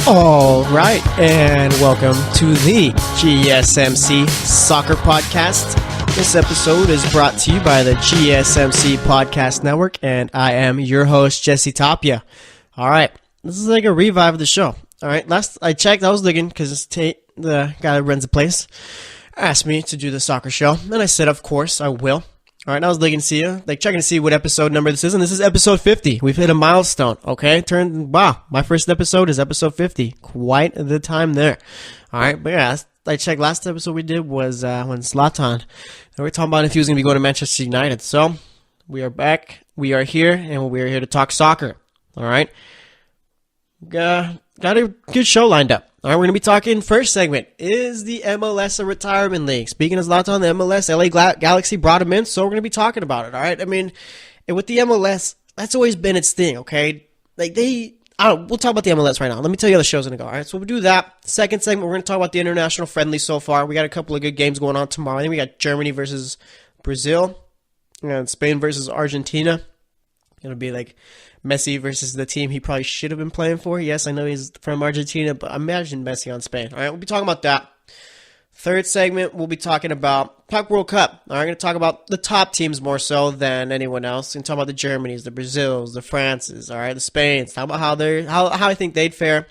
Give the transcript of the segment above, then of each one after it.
All right, and welcome to the GSMC Soccer Podcast. This episode is brought to you by the GSMC Podcast Network, and I am your host, Jesse Tapia. All right, this is like a revive of the show. All right, last I checked, I was looking because Tate, the guy that runs the place, asked me to do the soccer show, and I said, of course, I will. All right, I was looking to see checking to see what episode number this is, and this is episode 50. We've hit a milestone, okay? Wow, my first episode is episode 50. Quite the time there. All right, but yeah, I checked last episode we did was when Zlatan, and we were talking about if he was going to be going to Manchester United. So, we are back, we are here, and we are here to talk soccer. All right? Got a good show lined up. All right, we're going to be talking first segment. Is the MLS a retirement league? Speaking of Zlatan, the MLS, LA Galaxy brought him in, so we're going to be talking about it, all right? I mean, and with the MLS, that's always been its thing, okay? We'll talk about the MLS right now. Let me tell you how the show's going to go, all right? So we'll do that. Second segment, we're going to talk about the international friendlies so far. We got a couple of good games going on tomorrow. I think we got Germany versus Brazil and Spain versus Argentina. It'll be like Messi versus the team he probably should have been playing for. Yes, I know he's from Argentina, but imagine Messi on Spain. All right, we'll be talking about that. Third segment, we'll be talking about Puck World Cup. All right, we're going to talk about the top teams more so than anyone else. We're going to talk about the Germanys, the Brazils, the Frances, all right, the Spains. Talk about how I think they'd fare.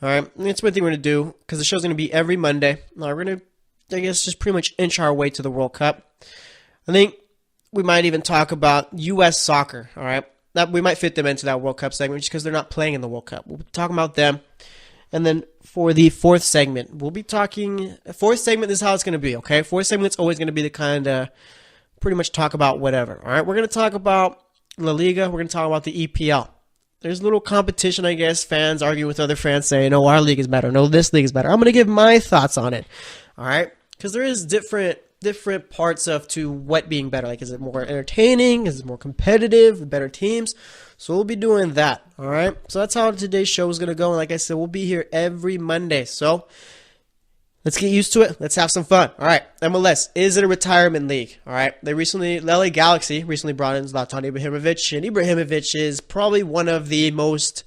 All right, and that's one thing we're going to do because the show's going to be every Monday. We're going to, I guess, just pretty much inch our way to the World Cup. I think we might even talk about U.S. soccer, all right? That we might fit them into that World Cup segment just because they're not playing in the World Cup. We'll be talking about them. And then for the fourth segment, we'll be talking... Fourth segment, this is how it's going to be, okay? Fourth segment's always going to be the kind of pretty much talk about whatever, all right? We're going to talk about La Liga. We're going to talk about the EPL. There's a little competition, I guess. Fans argue with other fans saying, no, our league is better. No, this league is better. I'm going to give my thoughts on it, all right? Because there is different parts to what being better. Like, is it more entertaining? Is it more competitive? Better teams? So we'll be doing that, all right? So that's how today's show is going to go. And like I said, we'll be here every Monday. So let's get used to it. Let's have some fun. All right, MLS, is it a retirement league? All right, the LA Galaxy recently brought in Zlatan Ibrahimovic. And Ibrahimovic is probably one of the most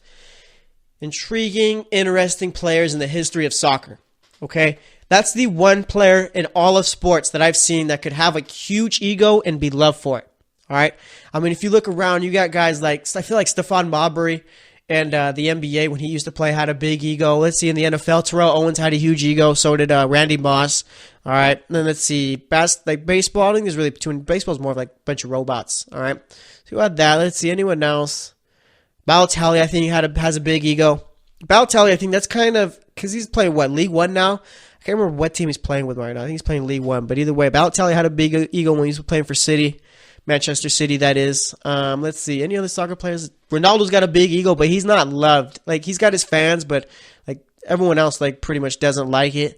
intriguing, interesting players in the history of soccer, okay? That's the one player in all of sports that I've seen that could have a huge ego and be loved for it. All right? I mean, if you look around, you got guys like, I feel like Stephon Marbury and the NBA when he used to play had a big ego. Let's see, in the NFL, Terrell Owens had a huge ego. So did Randy Moss. All right? And then let's see, baseball, I think there's really between, baseball's more of like a bunch of robots. All right? So you had that. Let's see, anyone else? Balotelli, I think has a big ego. Balotelli, I think that's kind of, because he's playing, League One now? I can't remember what team he's playing with right now. I think he's playing League One. But either way, Balotelli had a big ego when he was playing for City. Manchester City, that is. Let's see. Any other soccer players? Ronaldo's got a big ego, but he's not loved. Like, he's got his fans, but like everyone else like pretty much doesn't like it.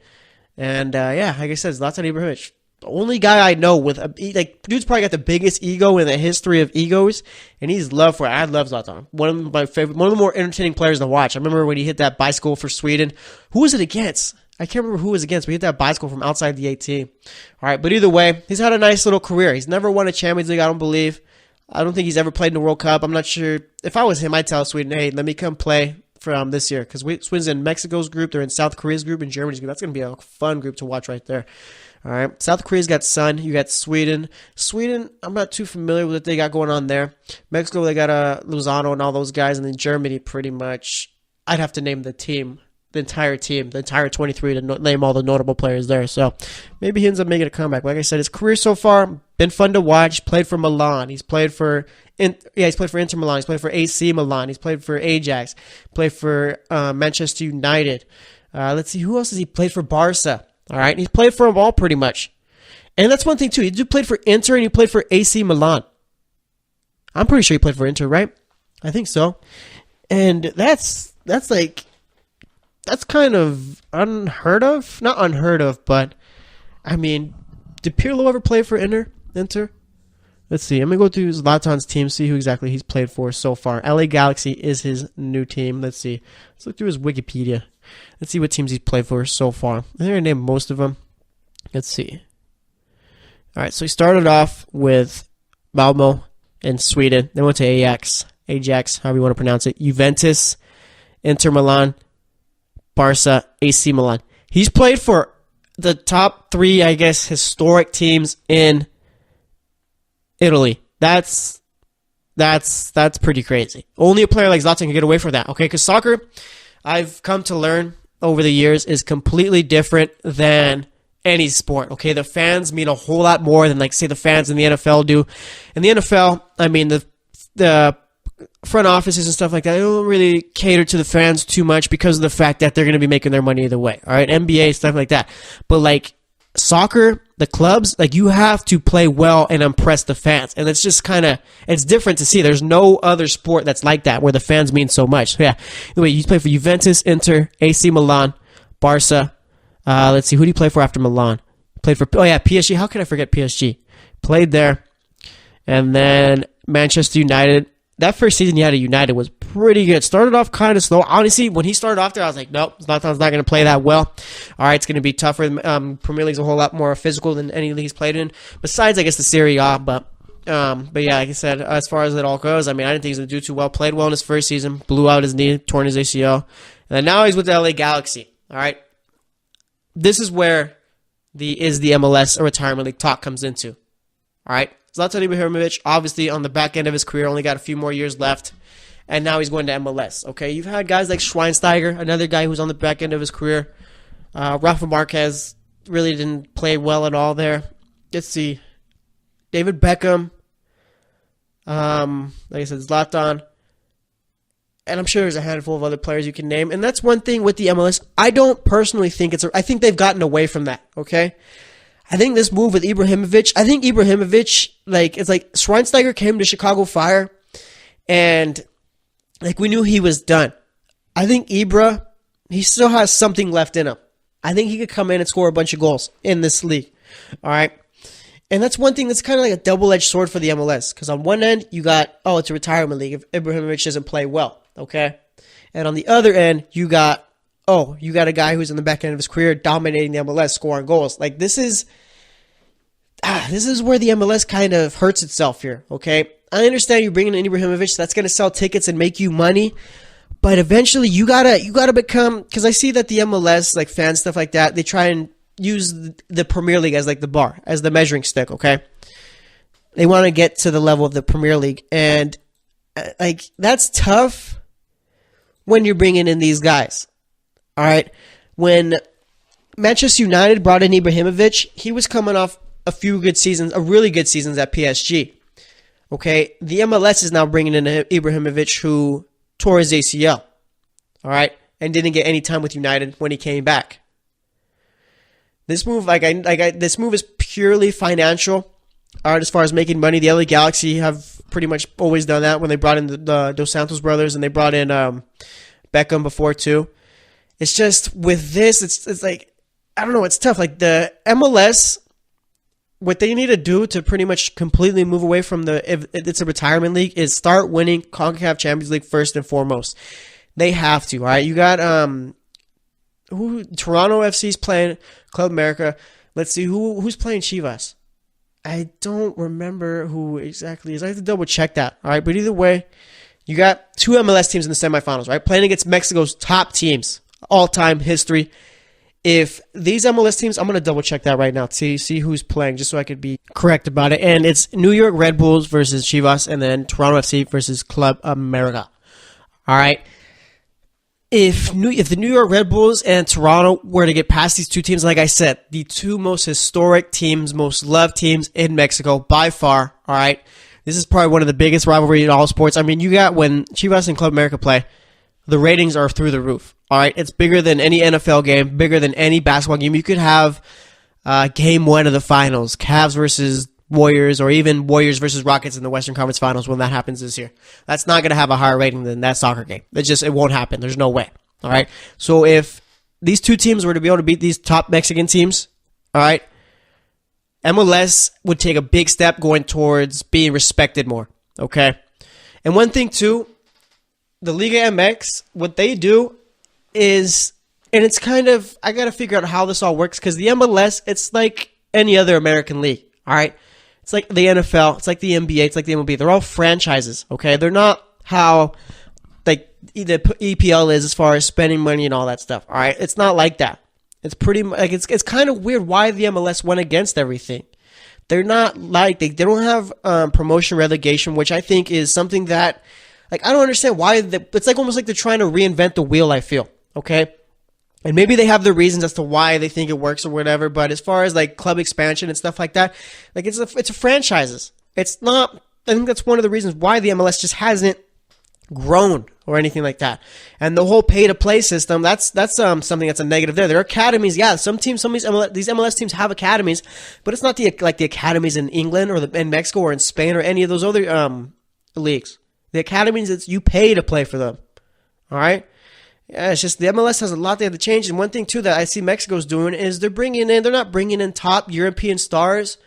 And yeah, like I said, Zlatan Ibrahimovic. The only guy I know with dude's probably got the biggest ego in the history of egos, and he's loved for it. I love Zlatan. One of the more entertaining players to watch. I remember when he hit that bicycle for Sweden. Who was it against? I can't remember who it was against, but he hit that bicycle from outside the 18. All right, but either way, he's had a nice little career. He's never won a Champions League, I don't believe. I don't think he's ever played in the World Cup. I'm not sure. If I was him, I'd tell Sweden, hey, let me come play from this year. Because Sweden's in Mexico's group, they're in South Korea's group, and Germany's group. That's going to be a fun group to watch right there. All right, South Korea's got Sun. You got Sweden. Sweden, I'm not too familiar with what they got going on there. Mexico, they got Lozano and all those guys. And then Germany, pretty much, I'd have to name the team. The entire team, the entire 23 to name all the notable players there. So maybe he ends up making a comeback. Like I said, his career so far been fun to watch. Played for Milan. He's played for Inter Milan. He's played for AC Milan. He's played for Ajax. Played for Manchester United. Let's see, who else has he played for? Barca. All right, he's played for them all pretty much. And that's one thing too. He played for Inter and he played for AC Milan. I'm pretty sure he played for Inter, right? I think so. And that's kind of unheard of. Not unheard of, but, I mean, did Pirlo ever play for Inter? Let's see. I'm going to go through Zlatan's team, see who exactly he's played for so far. LA Galaxy is his new team. Let's see. Let's look through his Wikipedia. Let's see what teams he's played for so far. I'm going to name most of them. Let's see. All right, so he started off with Malmo in Sweden. Then went to Ajax, however you want to pronounce it. Juventus, Inter Milan, Barca, AC Milan. He's played for the top 3, I guess, historic teams in Italy. That's pretty crazy. Only a player like Zlatan can get away from that, okay? Because soccer, I've come to learn over the years, is completely different than any sport, okay? The fans mean a whole lot more than, like, say, the fans in the NFL do. In the NFL, I mean, the front offices and stuff like that, they don't really cater to the fans too much because of the fact that they're going to be making their money either way, all right? NBA, stuff like that. But, like, soccer, the clubs, like, you have to play well and impress the fans. And it's just kind of, it's different to see. There's no other sport that's like that where the fans mean so much. So, yeah. Anyway, you play for Juventus, Inter, AC Milan, Barca. Let's see, who do you play for after Milan? Played for, PSG. How can I forget PSG? Played there. And then Manchester United. That first season he had at United was pretty good. Started off kind of slow. Honestly, when he started off there, I was like, nope, Zlatan's not going to play that well. All right, it's going to be tougher. Premier League's a whole lot more physical than any league he's played in. Besides, I guess, the Serie A. But yeah, like I said, as far as it all goes, I mean, I didn't think he was going to do too well. Played well in his first season. Blew out his knee, torn his ACL. And then now he's with the LA Galaxy. All right. This is where the MLS or retirement league talk comes into. All right. Zlatan Ibrahimovic, obviously on the back end of his career, only got a few more years left, and now he's going to MLS. Okay, you've had guys like Schweinsteiger, another guy who's on the back end of his career. Rafa Marquez really didn't play well at all there. Let's see, David Beckham, like I said, Zlatan, and I'm sure there's a handful of other players you can name. And that's one thing with the MLS. I don't personally think I think they've gotten away from that. Okay. I think this move with Ibrahimovic, it's like Schweinsteiger came to Chicago Fire and like we knew he was done. I think Ibra, he still has something left in him. I think he could come in and score a bunch of goals in this league. All right. And that's one thing that's kind of like a double-edged sword for the MLS. Because on one end, you got, it's a retirement league if Ibrahimovic doesn't play well. Okay. And on the other end, you got a guy who's in the back end of his career dominating the MLS, scoring goals. Like, this is where the MLS kind of hurts itself here, okay? I understand you're bringing in Ibrahimovic. That's going to sell tickets and make you money. But eventually, you gotta become, because I see that the MLS, like fans, stuff like that, they try and use the Premier League as like the bar, as the measuring stick, okay? They want to get to the level of the Premier League. And, like, that's tough when you're bringing in these guys. All right, when Manchester United brought in Ibrahimovic, he was coming off a really good seasons at PSG. Okay, the MLS is now bringing in Ibrahimovic, who tore his ACL. All right, and didn't get any time with United when he came back. This move, this move is purely financial. All right, as far as making money, the LA Galaxy have pretty much always done that when they brought in the Dos Santos brothers and they brought in Beckham before too. It's just with this, it's like, I don't know, it's tough. Like the MLS, what they need to do to pretty much completely move away from if it's a retirement league is start winning CONCACAF Champions League first and foremost. They have to, all right? You got Toronto FC's playing Club America. Let's see who's playing Chivas. I don't remember who exactly is. I have to double check that, all right? But either way, you got 2 MLS teams in the semifinals, right? Playing against Mexico's top teams. All-time history. If these MLS teams, I'm going to double check that right now to see who's playing just so I could be correct about it. And it's New York Red Bulls versus Chivas and then Toronto FC versus Club America. All right. If the New York Red Bulls and Toronto were to get past these two teams, like I said, the 2 most historic teams, most loved teams in Mexico by far, all right? This is probably one of the biggest rivalries in all sports. I mean, you got when Chivas and Club America play, the ratings are through the roof. All right, it's bigger than any NFL game, bigger than any basketball game. You could have game 1 of the finals, Cavs versus Warriors, or even Warriors versus Rockets in the Western Conference Finals when that happens this year. That's not going to have a higher rating than that soccer game. It won't happen. There's no way. All right, so if these 2 teams were to be able to beat these top Mexican teams, all right, MLS would take a big step going towards being respected more. Okay, and one thing too, the Liga MX, what they do is, and it's kind of, I got to figure out how this all works because the MLS, it's like any other American league, all right? It's like the NFL, it's like the NBA, it's like the MLB. They're all franchises, okay? They're not how, like, the EPL is as far as spending money and all that stuff. All right, it's not like that. It's pretty like it's kind of weird why the MLS went against everything. They're not like they don't have promotion relegation, which I think is something that like I don't understand why it's like almost like they're trying to reinvent the wheel. I feel okay. And maybe they have their reasons as to why they think it works or whatever. But as far as like club expansion and stuff like that, like it's a franchises. It's not. I think that's one of the reasons why the MLS just hasn't grown or anything like that. And the whole pay to play system, that's something that's a negative there. There are academies. Yeah, some of these MLS teams have academies, but it's not the academies in England or in Mexico or in Spain or any of those other leagues. The academies, it's you pay to play for them. All right. Yeah, it's just the MLS has a lot they have to change. And one thing too that I see Mexico's doing is they're not bringing in top European stars,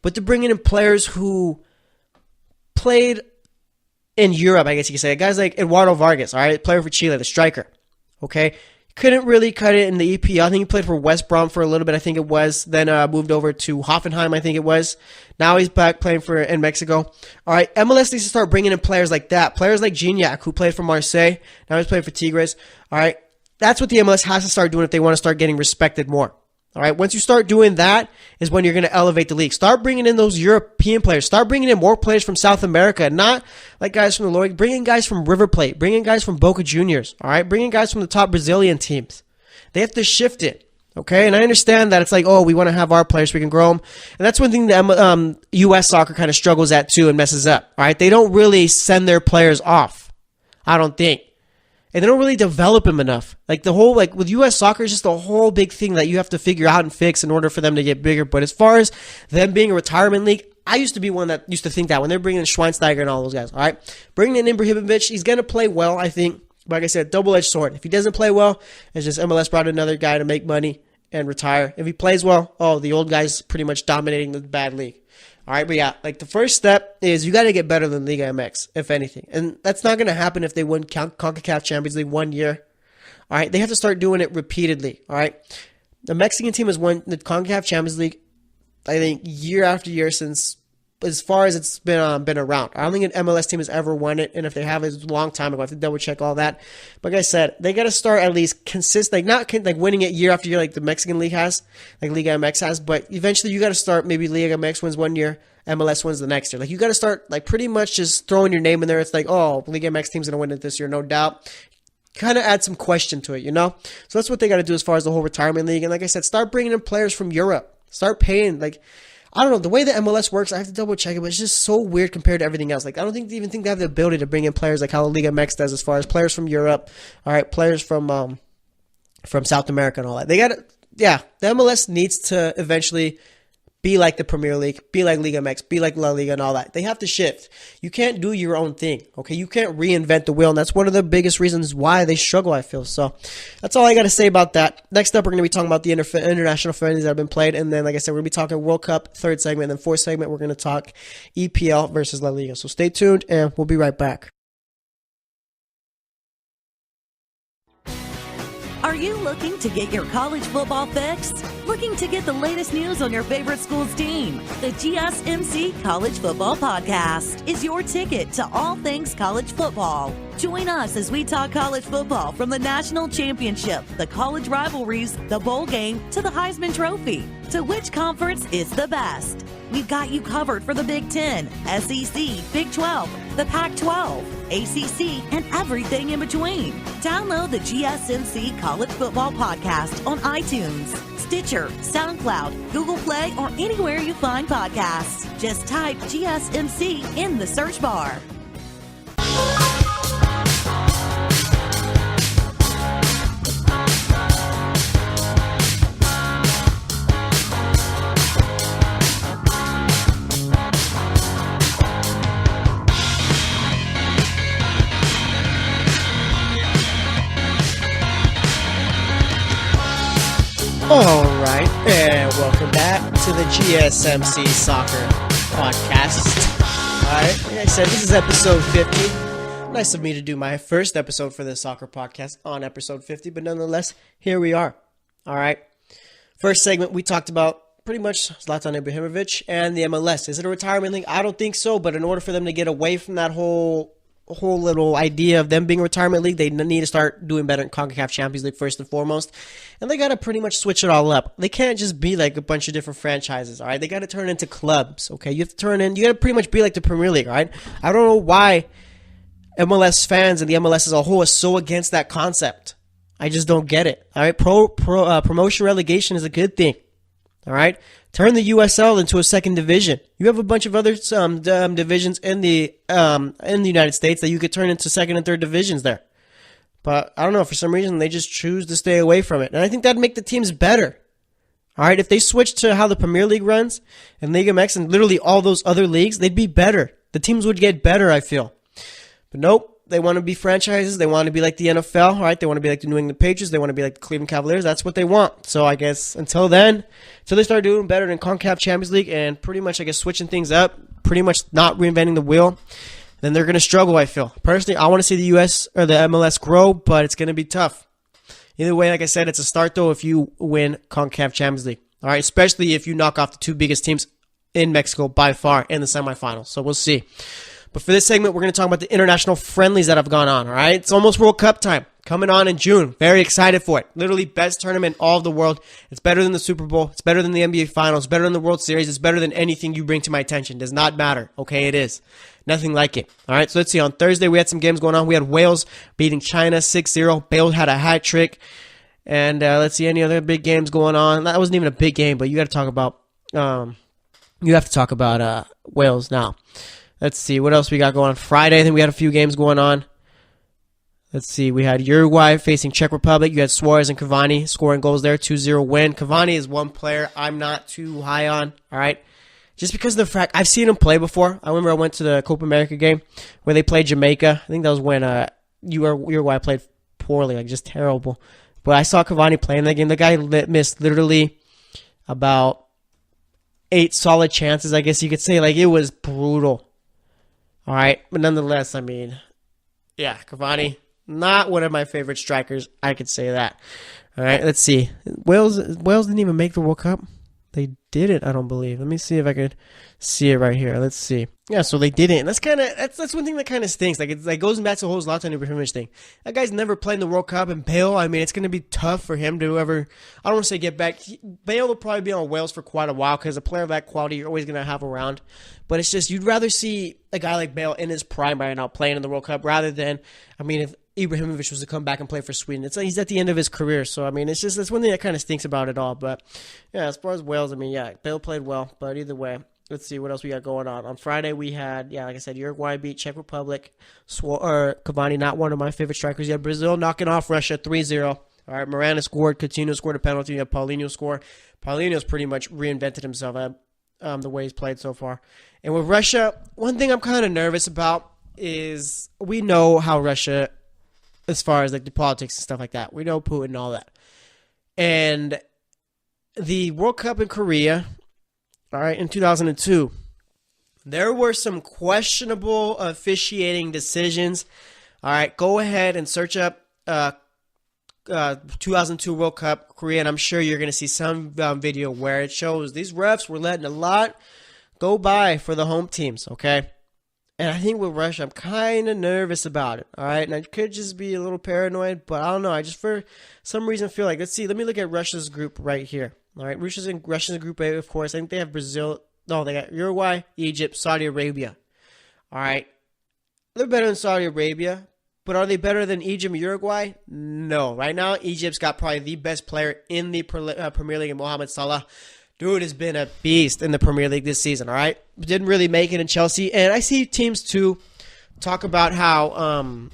but they're bringing in players who played in Europe, I guess you could say. Guys like Eduardo Vargas, all right, player for Chile, the striker. Okay. Couldn't really cut it in the EPL. I think he played for West Brom for a little bit, I think it was. Then moved over to Hoffenheim, I think it was. Now he's back playing in Mexico. All right, MLS needs to start bringing in players like that. Players like Gignac, who played for Marseille. Now he's playing for Tigres. All right, that's what the MLS has to start doing if they want to start getting respected more. All right, once you start doing that is when you're going to elevate the league. Start bringing in those European players. Start bringing in more players from South America, not like guys from the lower. Bring in guys from River Plate. Bring in guys from Boca Juniors. All right, bring in guys from the top Brazilian teams. They have to shift it. Okay, and I understand that it's like, oh, we want to have our players, we can grow them. And that's one thing that U.S. soccer kind of struggles at too and messes up. All right, they don't really send their players off, I don't think. And they don't really develop them enough. Like the whole, like with U.S. soccer, is just a whole big thing that you have to figure out and fix in order for them to get bigger. But as far as them being a retirement league, I used to be one that used to think that when they're bringing in Schweinsteiger and all those guys. All right, bringing in Ibrahimovic, he's going to play well, I think. Like I said, double-edged sword. If he doesn't play well, it's just MLS brought another guy to make money and retire. If he plays well, the old guy's pretty much dominating the bad league. All right, but yeah, like the first step is you got to get better than Liga MX, if anything. And that's not going to happen if they win CONCACAF Champions League 1 year. All right, they have to start doing it repeatedly. All right, the Mexican team has won the CONCACAF Champions League, I think, year after year since as far as it's been around. I don't think an MLS team has ever won it, and if they have, it's a long time ago. I have to double check all that. But like I said, they got to start at least consistent, not winning it year after year like the Mexican league has, like Liga MX has. But eventually, you got to start. Maybe Liga MX wins 1 year, MLS wins the next year. Like you got to start like pretty much just throwing your name in there. It's like, oh, Liga MX team's gonna win it this year, no doubt. Kind of add some question to it, you know. So that's what they got to do as far as the whole retirement league. And like I said, start bringing in players from Europe. Start paying like. I don't know, the way the MLS works, I have to double check it, but it's just so weird compared to everything else. Like, I don't think they have the ability to bring in players like how Liga MX does as far as players from Europe, all right, players from South America and all that. The MLS needs to eventually be like the Premier League, be like Liga MX, be like La Liga and all that. They have to shift. You can't do your own thing, okay? You can't reinvent the wheel, and that's one of the biggest reasons why they struggle, I feel. So that's all I got to say about that. Next up, we're going to be talking about the international friendlies that have been played, and then, like I said, we're going to be talking World Cup, third segment, and then fourth segment, we're going to talk EPL versus La Liga. So stay tuned, and we'll be right back. Are you looking to get your college football fix? Looking to get the latest news on your favorite school's team? The GSMC College Football Podcast is your ticket to all things college football. Join us as we talk college football from the national championship, the college rivalries, the bowl game, to the Heisman Trophy. To which conference is the best? We've got you covered for the Big Ten, SEC, Big 12, the Pac-12, ACC, and everything in between. Download the GSMC College Football Podcast on iTunes, Stitcher, SoundCloud, Google Play, or anywhere you find podcasts. Just type GSMC in the search bar. All right, and welcome back to the GSMC Soccer Podcast. All right, like I said, this is episode 50. Nice of me to do my first episode for the Soccer Podcast on episode 50, but nonetheless, here we are. All right, first segment, we talked about pretty much Zlatan Ibrahimovic and the MLS. Is it a retirement league? I don't think so, but in order for them to get away from that whole whole little idea of them being a retirement league, they need to start doing better in CONCACAF Champions League first and foremost. And they got to pretty much switch it all up. They can't just be like a bunch of different franchises, all right? They got to turn into clubs, okay? You got to pretty much be like the Premier League, all right? I don't know why MLS fans and the MLS as a whole is so against that concept. I just don't get it, all right? Promotion relegation is a good thing, all right? Turn the USL into a second division. You have a bunch of other divisions in the United States that you could turn into second and third divisions there. But I don't know, for some reason they just choose to stay away from it. And I think that'd make the teams better. All right, if they switch to how the Premier League runs and Liga MX and literally all those other leagues, they'd be better. The teams would get better, I feel. But nope. They want to be franchises. They want to be like the NFL, all right? They want to be like the New England Patriots. They want to be like the Cleveland Cavaliers. That's what they want. So I guess until then, until they start doing better than CONCACAF Champions League and pretty much, I guess, switching things up, pretty much not reinventing the wheel, then they're going to struggle, I feel. Personally, I want to see the US or the MLS grow, but it's going to be tough. Either way, like I said, it's a start, though, if you win CONCACAF Champions League, all right? Especially if you knock off the two biggest teams in Mexico by far in the semifinals. So we'll see. But for this segment, we're going to talk about the international friendlies that have gone on, all right? It's almost World Cup time, coming on in June. Very excited for it. Literally best tournament in all of the world. It's better than the Super Bowl. It's better than the NBA Finals. Better than the World Series. It's better than anything you bring to my attention. Does not matter. Okay, it is. Nothing like it. All right, so let's see. On Thursday, we had some games going on. We had Wales beating China 6-0. Bale had a hat trick. And let's see, any other big games going on. That wasn't even a big game, but you got to talk about Wales now. Let's see, what else we got going on Friday. I think we had a few games going on. Let's see, we had Uruguay facing Czech Republic. You had Suarez and Cavani scoring goals there, 2-0 win. Cavani is one player I'm not too high on, all right? Just because of the fact, I've seen him play before. I remember I went to the Copa America game where they played Jamaica. I think that was when Uruguay played poorly, like just terrible. But I saw Cavani playing that game. The guy missed literally about 8 solid chances, I guess you could say. Like, it was brutal. All right, but nonetheless, I mean, yeah, Cavani, not one of my favorite strikers. I could say that. All right, let's see. Wales didn't even make the World Cup. They didn't, I don't believe. Let me see if I could see it right here. Let's see. Yeah, so they didn't. That's one thing that kind of stinks. Like, it goes back to the whole Zlatan Ibrahimovic thing. That guy's never played in the World Cup, and Bale, I mean, it's going to be tough for him to ever, I don't want to say get back. Bale will probably be on Wales for quite a while because a player of that quality you're always going to have around. But it's just, you'd rather see a guy like Bale in his prime right now playing in the World Cup rather than, I mean, if Ibrahimovic was to come back and play for Sweden, it's like he's at the end of his career. So, I mean, it's just, that's one thing that kind of stinks about it all. But, yeah, as far as Wales, I mean, yeah, Bale played well. But either way, let's see what else we got going on. On Friday, we had, yeah, like I said, Uruguay beat Czech Republic. Cavani, not one of my favorite strikers. You had Brazil knocking off Russia 3-0. All right, Miranda scored. Coutinho scored a penalty. You had Paulinho score. Paulinho's pretty much reinvented himself the way he's played so far. And with Russia, one thing I'm kind of nervous about is we know how Russia, as far as like the politics and stuff like that, we know Putin and all that. And the World Cup in Korea, all right, in 2002, there were some questionable officiating decisions. All right, go ahead and search up 2002 World Cup Korea, and I'm sure you're going to see some video where it shows these refs were letting a lot go by for the home teams, okay? And I think with Russia, I'm kind of nervous about it, all right? And I could just be a little paranoid, but I don't know. I just, for some reason, feel like, let's see, let me look at Russia's group right here, all right? Russia's in Group A, of course. I think they have Brazil. No, they got Uruguay, Egypt, Saudi Arabia, all right? They're better than Saudi Arabia, but are they better than Egypt and Uruguay? No. Right now, Egypt's got probably the best player in the Premier League, Mohamed Salah. Dude has been a beast in the Premier League this season, all right? Didn't really make it in Chelsea. And I see teams, too, talk about how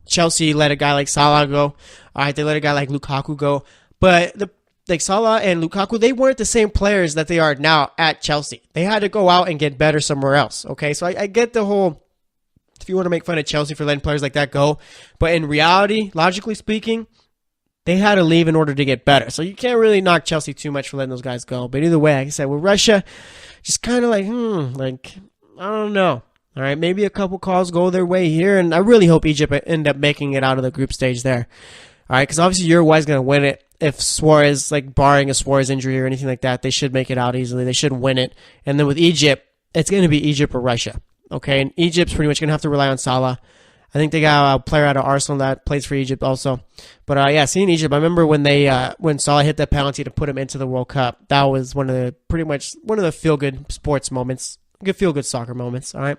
Chelsea let a guy like Salah go. All right, they let a guy like Lukaku go. But like Salah and Lukaku, they weren't the same players that they are now at Chelsea. They had to go out and get better somewhere else, okay? So I get the whole, if you want to make fun of Chelsea for letting players like that go. But in reality, logically speaking, they had to leave in order to get better. So you can't really knock Chelsea too much for letting those guys go. But either way, like I said, with Russia, just kind of like, I don't know. All right, maybe a couple calls go their way here. And I really hope Egypt end up making it out of the group stage there. All right, because obviously Uruguay's going to win it. If Suarez, like barring a Suarez injury or anything like that, they should make it out easily. They should win it. And then with Egypt, it's going to be Egypt or Russia. Okay, and Egypt's pretty much going to have to rely on Salah. I think they got a player out of Arsenal that plays for Egypt also. But yeah, seeing Egypt, I remember when when Salah hit that penalty to put him into the World Cup. That was pretty much one of the feel-good sports moments, feel-good soccer moments. All right.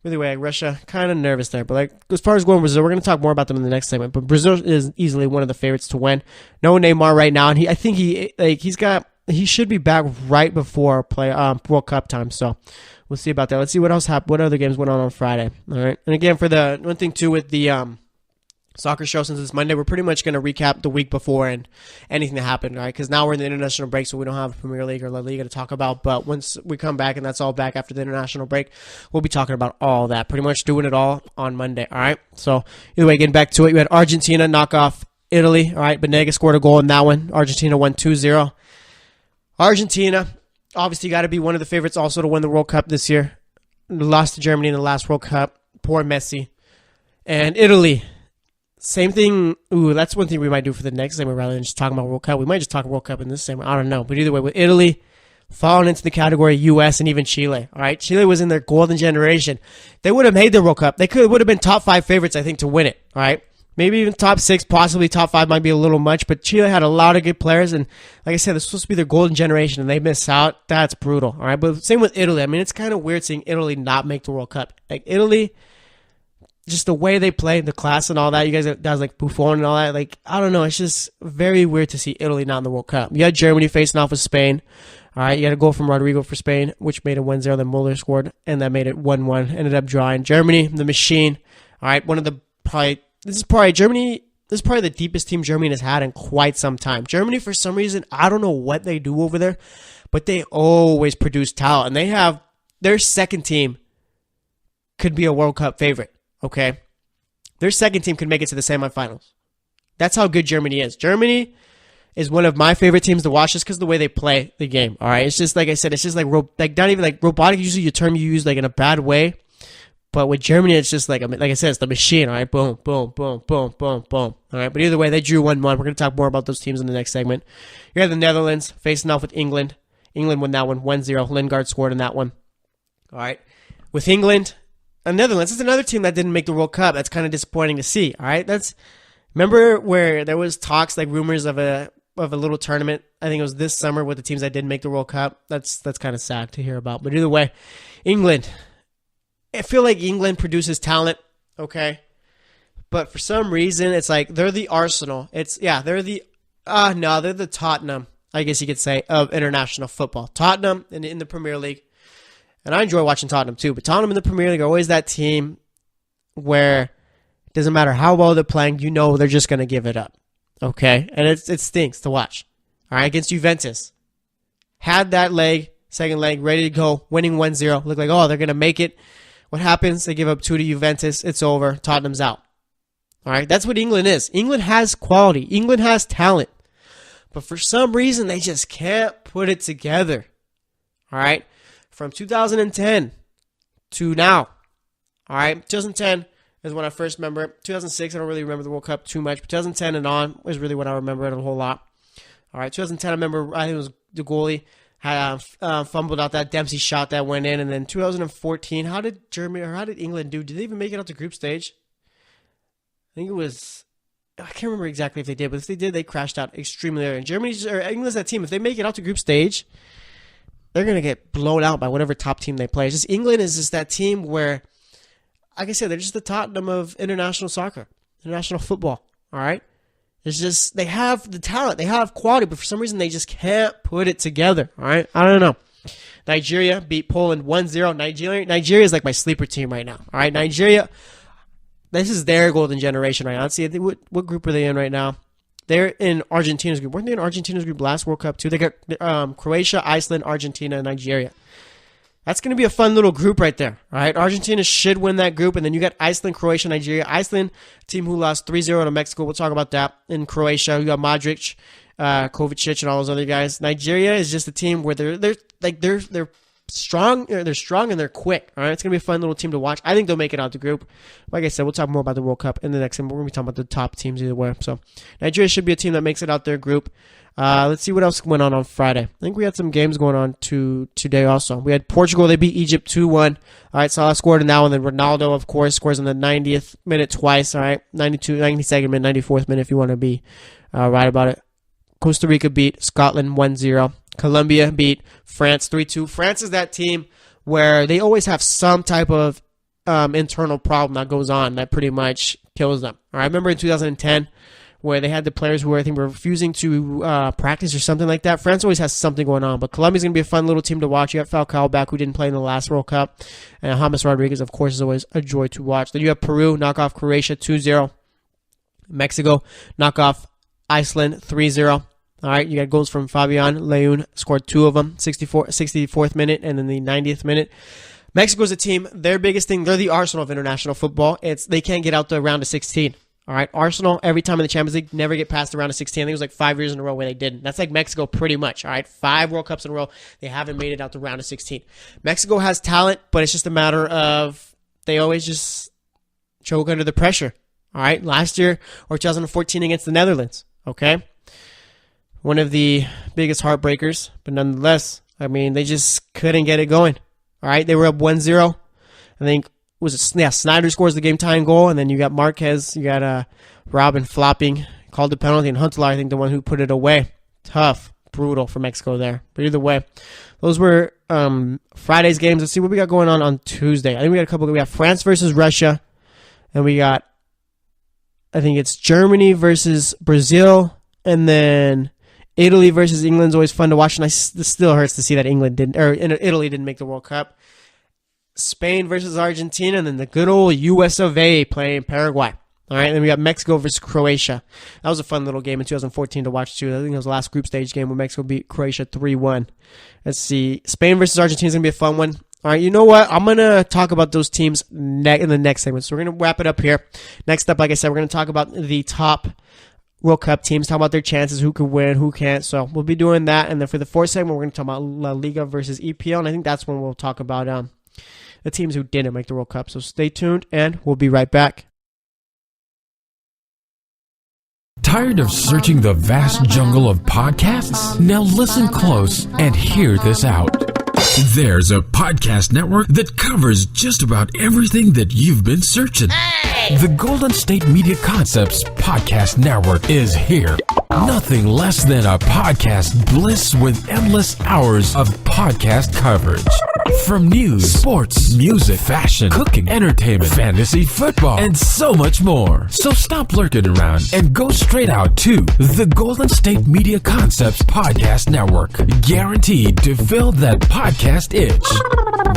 Either way, Russia kind of nervous there, but like as far as going Brazil, we're going to talk more about them in the next segment. But Brazil is easily one of the favorites to win. No Neymar right now, and I think he should be back right before World Cup time. So we'll see about that. Let's see what else happened. What other games went on Friday? All right, and again for the one thing too with the soccer show, since it's Monday, we're pretty much going to recap the week before and anything that happened, right? Because now we're in the international break, so we don't have Premier League or La Liga to talk about. But once we come back, and that's all back after the international break, we'll be talking about all that. Pretty much doing it all on Monday, all right? So either way, getting back to it, you had Argentina knock off Italy, all right? Banega scored a goal in that one. Argentina won 2-0. Argentina, obviously got to be one of the favorites also to win the World Cup this year. Lost to Germany in the last World Cup. Poor Messi. And Italy, same thing. Ooh, that's one thing we might do for the next segment rather than just talking about World Cup. We might just talk World Cup in this segment. I don't know. But either way, with Italy falling into the category U.S. and even Chile. All right, Chile was in their golden generation. They would have made the World Cup. They would have been top 5 favorites, I think, to win it. All right, maybe even top 6, possibly top 5 might be a little much. But Chile had a lot of good players, and like I said, this was supposed to be their golden generation, and they miss out. That's brutal. All right, but same with Italy. I mean, it's kind of weird seeing Italy not make the World Cup. Like Italy, just the way they play, the class and all that. You guys like Buffon and all that. Like, I don't know. It's just very weird to see Italy not in the World Cup. You had Germany facing off with Spain. All right, you had a goal from Rodrigo for Spain, which made it 1-0. Then Muller scored, and that made it 1-1. Ended up drawing. Germany, the machine. All right, this is probably the deepest team Germany has had in quite some time. Germany, for some reason, I don't know what they do over there, but they always produce talent. And they have their second team could be a World Cup favorite. Okay, their second team could make it to the semifinals. That's how good Germany is. Germany is one of my favorite teams to watch just because of the way they play the game. All right, it's just like I said, it's just like not even like robotic. Usually, a term you use like in a bad way, but with Germany, it's just like I said, it's the machine. All right, boom, boom, boom, boom, boom, boom. All right, but either way, they drew 1-1. We're gonna talk more about those teams in the next segment. You have the Netherlands facing off with England. England won that one 1-0. Lingard scored in that one. All right, with England. Netherlands is another team that didn't make the World Cup. That's kind of disappointing to see. All right, remember where there was talks, like rumors of a little tournament. I think it was this summer with the teams that didn't make the World Cup. That's kind of sad to hear about. But either way, England. I feel like England produces talent. Okay, but for some reason, it's like they're the Arsenal. They're the Tottenham, I guess you could say, of international football. Tottenham in the Premier League. And I enjoy watching Tottenham too, but Tottenham in the Premier League are always that team where it doesn't matter how well they're playing, they're just going to give it up. Okay? And it stinks to watch. All right, against Juventus. Had that second leg, ready to go, winning 1-0. Look like, they're going to make it. What happens? They give up 2 to Juventus. It's over. Tottenham's out. All right, that's what England is. England has quality. England has talent. But for some reason, they just can't put it together. All right? From 2010 to now. All right, 2010 is when I first remember it. 2006, I don't really remember the World Cup too much. But 2010 and on is really what I remember it a whole lot. All right, 2010, I think it was the goalie had fumbled out that Dempsey shot that went in. And then 2014, how did England do? Did they even make it out to group stage? I think it was, I can't remember exactly if they did, but if they did, they crashed out extremely early. And England's that team. If they make it out to group stage, they're going to get blown out by whatever top team they play. It's just England is just that team where, like I said, they're just the Tottenham of international soccer, international football. All right? It's just, they have the talent, they have quality, but for some reason they just can't put it together. All right? I don't know. Nigeria beat Poland 1-0. Nigeria is like my sleeper team right now. All right? Nigeria, this is their golden generation right now. Let's see, what group are they in right now? They're in Argentina's group. Weren't they in Argentina's group last World Cup too? They got Croatia, Iceland, Argentina, and Nigeria. That's going to be a fun little group right there. All right, Argentina should win that group, and then you got Iceland, Croatia, Nigeria. Iceland, team who lost 3-0 to Mexico. We'll talk about that. In Croatia, you got Modric, Kovacic, and all those other guys. Nigeria is just a team where they're strong. They're strong and they're quick. All right, it's gonna be a fun little team to watch. I think they'll make it out the group. Like I said, we'll talk more about the World Cup in the next time. We're gonna be talking about the top teams either way. So Nigeria should be a team that makes it out their group. Let's see what else went on Friday. I think we had some games going on today also. We had Portugal. They beat Egypt 2-1. All right, Salah scored in that one. Then Ronaldo, of course, scores in the 90th minute twice. All right, 92nd minute, 94th minute if you want to be right about it. Costa Rica beat Scotland 1-0. Colombia beat France 3-2. France is that team where they always have some type of internal problem that goes on that pretty much kills them. All right, I remember in 2010 where they had the players who I think were refusing to practice or something like that. France always has something going on, but Colombia's going to be a fun little team to watch. You got Falcao back, who didn't play in the last World Cup, and James Rodriguez, of course, is always a joy to watch. Then you have Peru knock off Croatia 2-0. Mexico knock off Iceland 3-0. All right, you got goals from Fabian Leun, scored 2 of them, 64th minute and then the 90th minute. Mexico's a team, their biggest thing, they're the Arsenal of international football. They can't get out the round of 16. All right, Arsenal, every time in the Champions League, never get past the round of 16. I think it was like 5 years in a row where they didn't. That's like Mexico pretty much. All right, 5 World Cups in a row, they haven't made it out the round of 16. Mexico has talent, but it's just a matter of they always just choke under the pressure. All right, last year or 2014 against the Netherlands. Okay. One of the biggest heartbreakers, but nonetheless, I mean, they just couldn't get it going. All right, they were up 1-0. I think, Snyder scores the game-tying goal, and then you got Marquez, you got Robin flopping, called the penalty, and Huntelaar, I think, the one who put it away. Tough, brutal for Mexico there. But either way, those were Friday's games. Let's see what we got going on Tuesday. I think we got a couple. We got France versus Russia, and we got, I think it's Germany versus Brazil, and then Italy versus England's always fun to watch, and it still hurts to see that Italy didn't make the World Cup. Spain versus Argentina, and then the good old US of A playing Paraguay. All right, and then we got Mexico versus Croatia. That was a fun little game in 2014 to watch too. I think it was the last group stage game where Mexico beat Croatia 3-1. Let's see, Spain versus Argentina is gonna be a fun one. All right, you know what? I'm gonna talk about those teams in the next segment. So we're gonna wrap it up here. Next up, like I said, we're gonna talk about the top World Cup teams, talk about their chances, who could win, who can't. So we'll be doing that. And then for the fourth segment, we're going to talk about La Liga versus EPL. And I think that's when we'll talk about the teams who didn't make the World Cup. So stay tuned, and we'll be right back. Tired of searching the vast jungle of podcasts? Now listen close and hear this out. There's a podcast network that covers just about everything that you've been searching. The Golden State Media Concepts Podcast Network is here. Nothing less than a podcast bliss with endless hours of podcast coverage. From news, sports, music, fashion, cooking, entertainment, fantasy, football, and so much more. So stop lurking around and go straight out to the Golden State Media Concepts Podcast Network. Guaranteed to fill that podcast itch.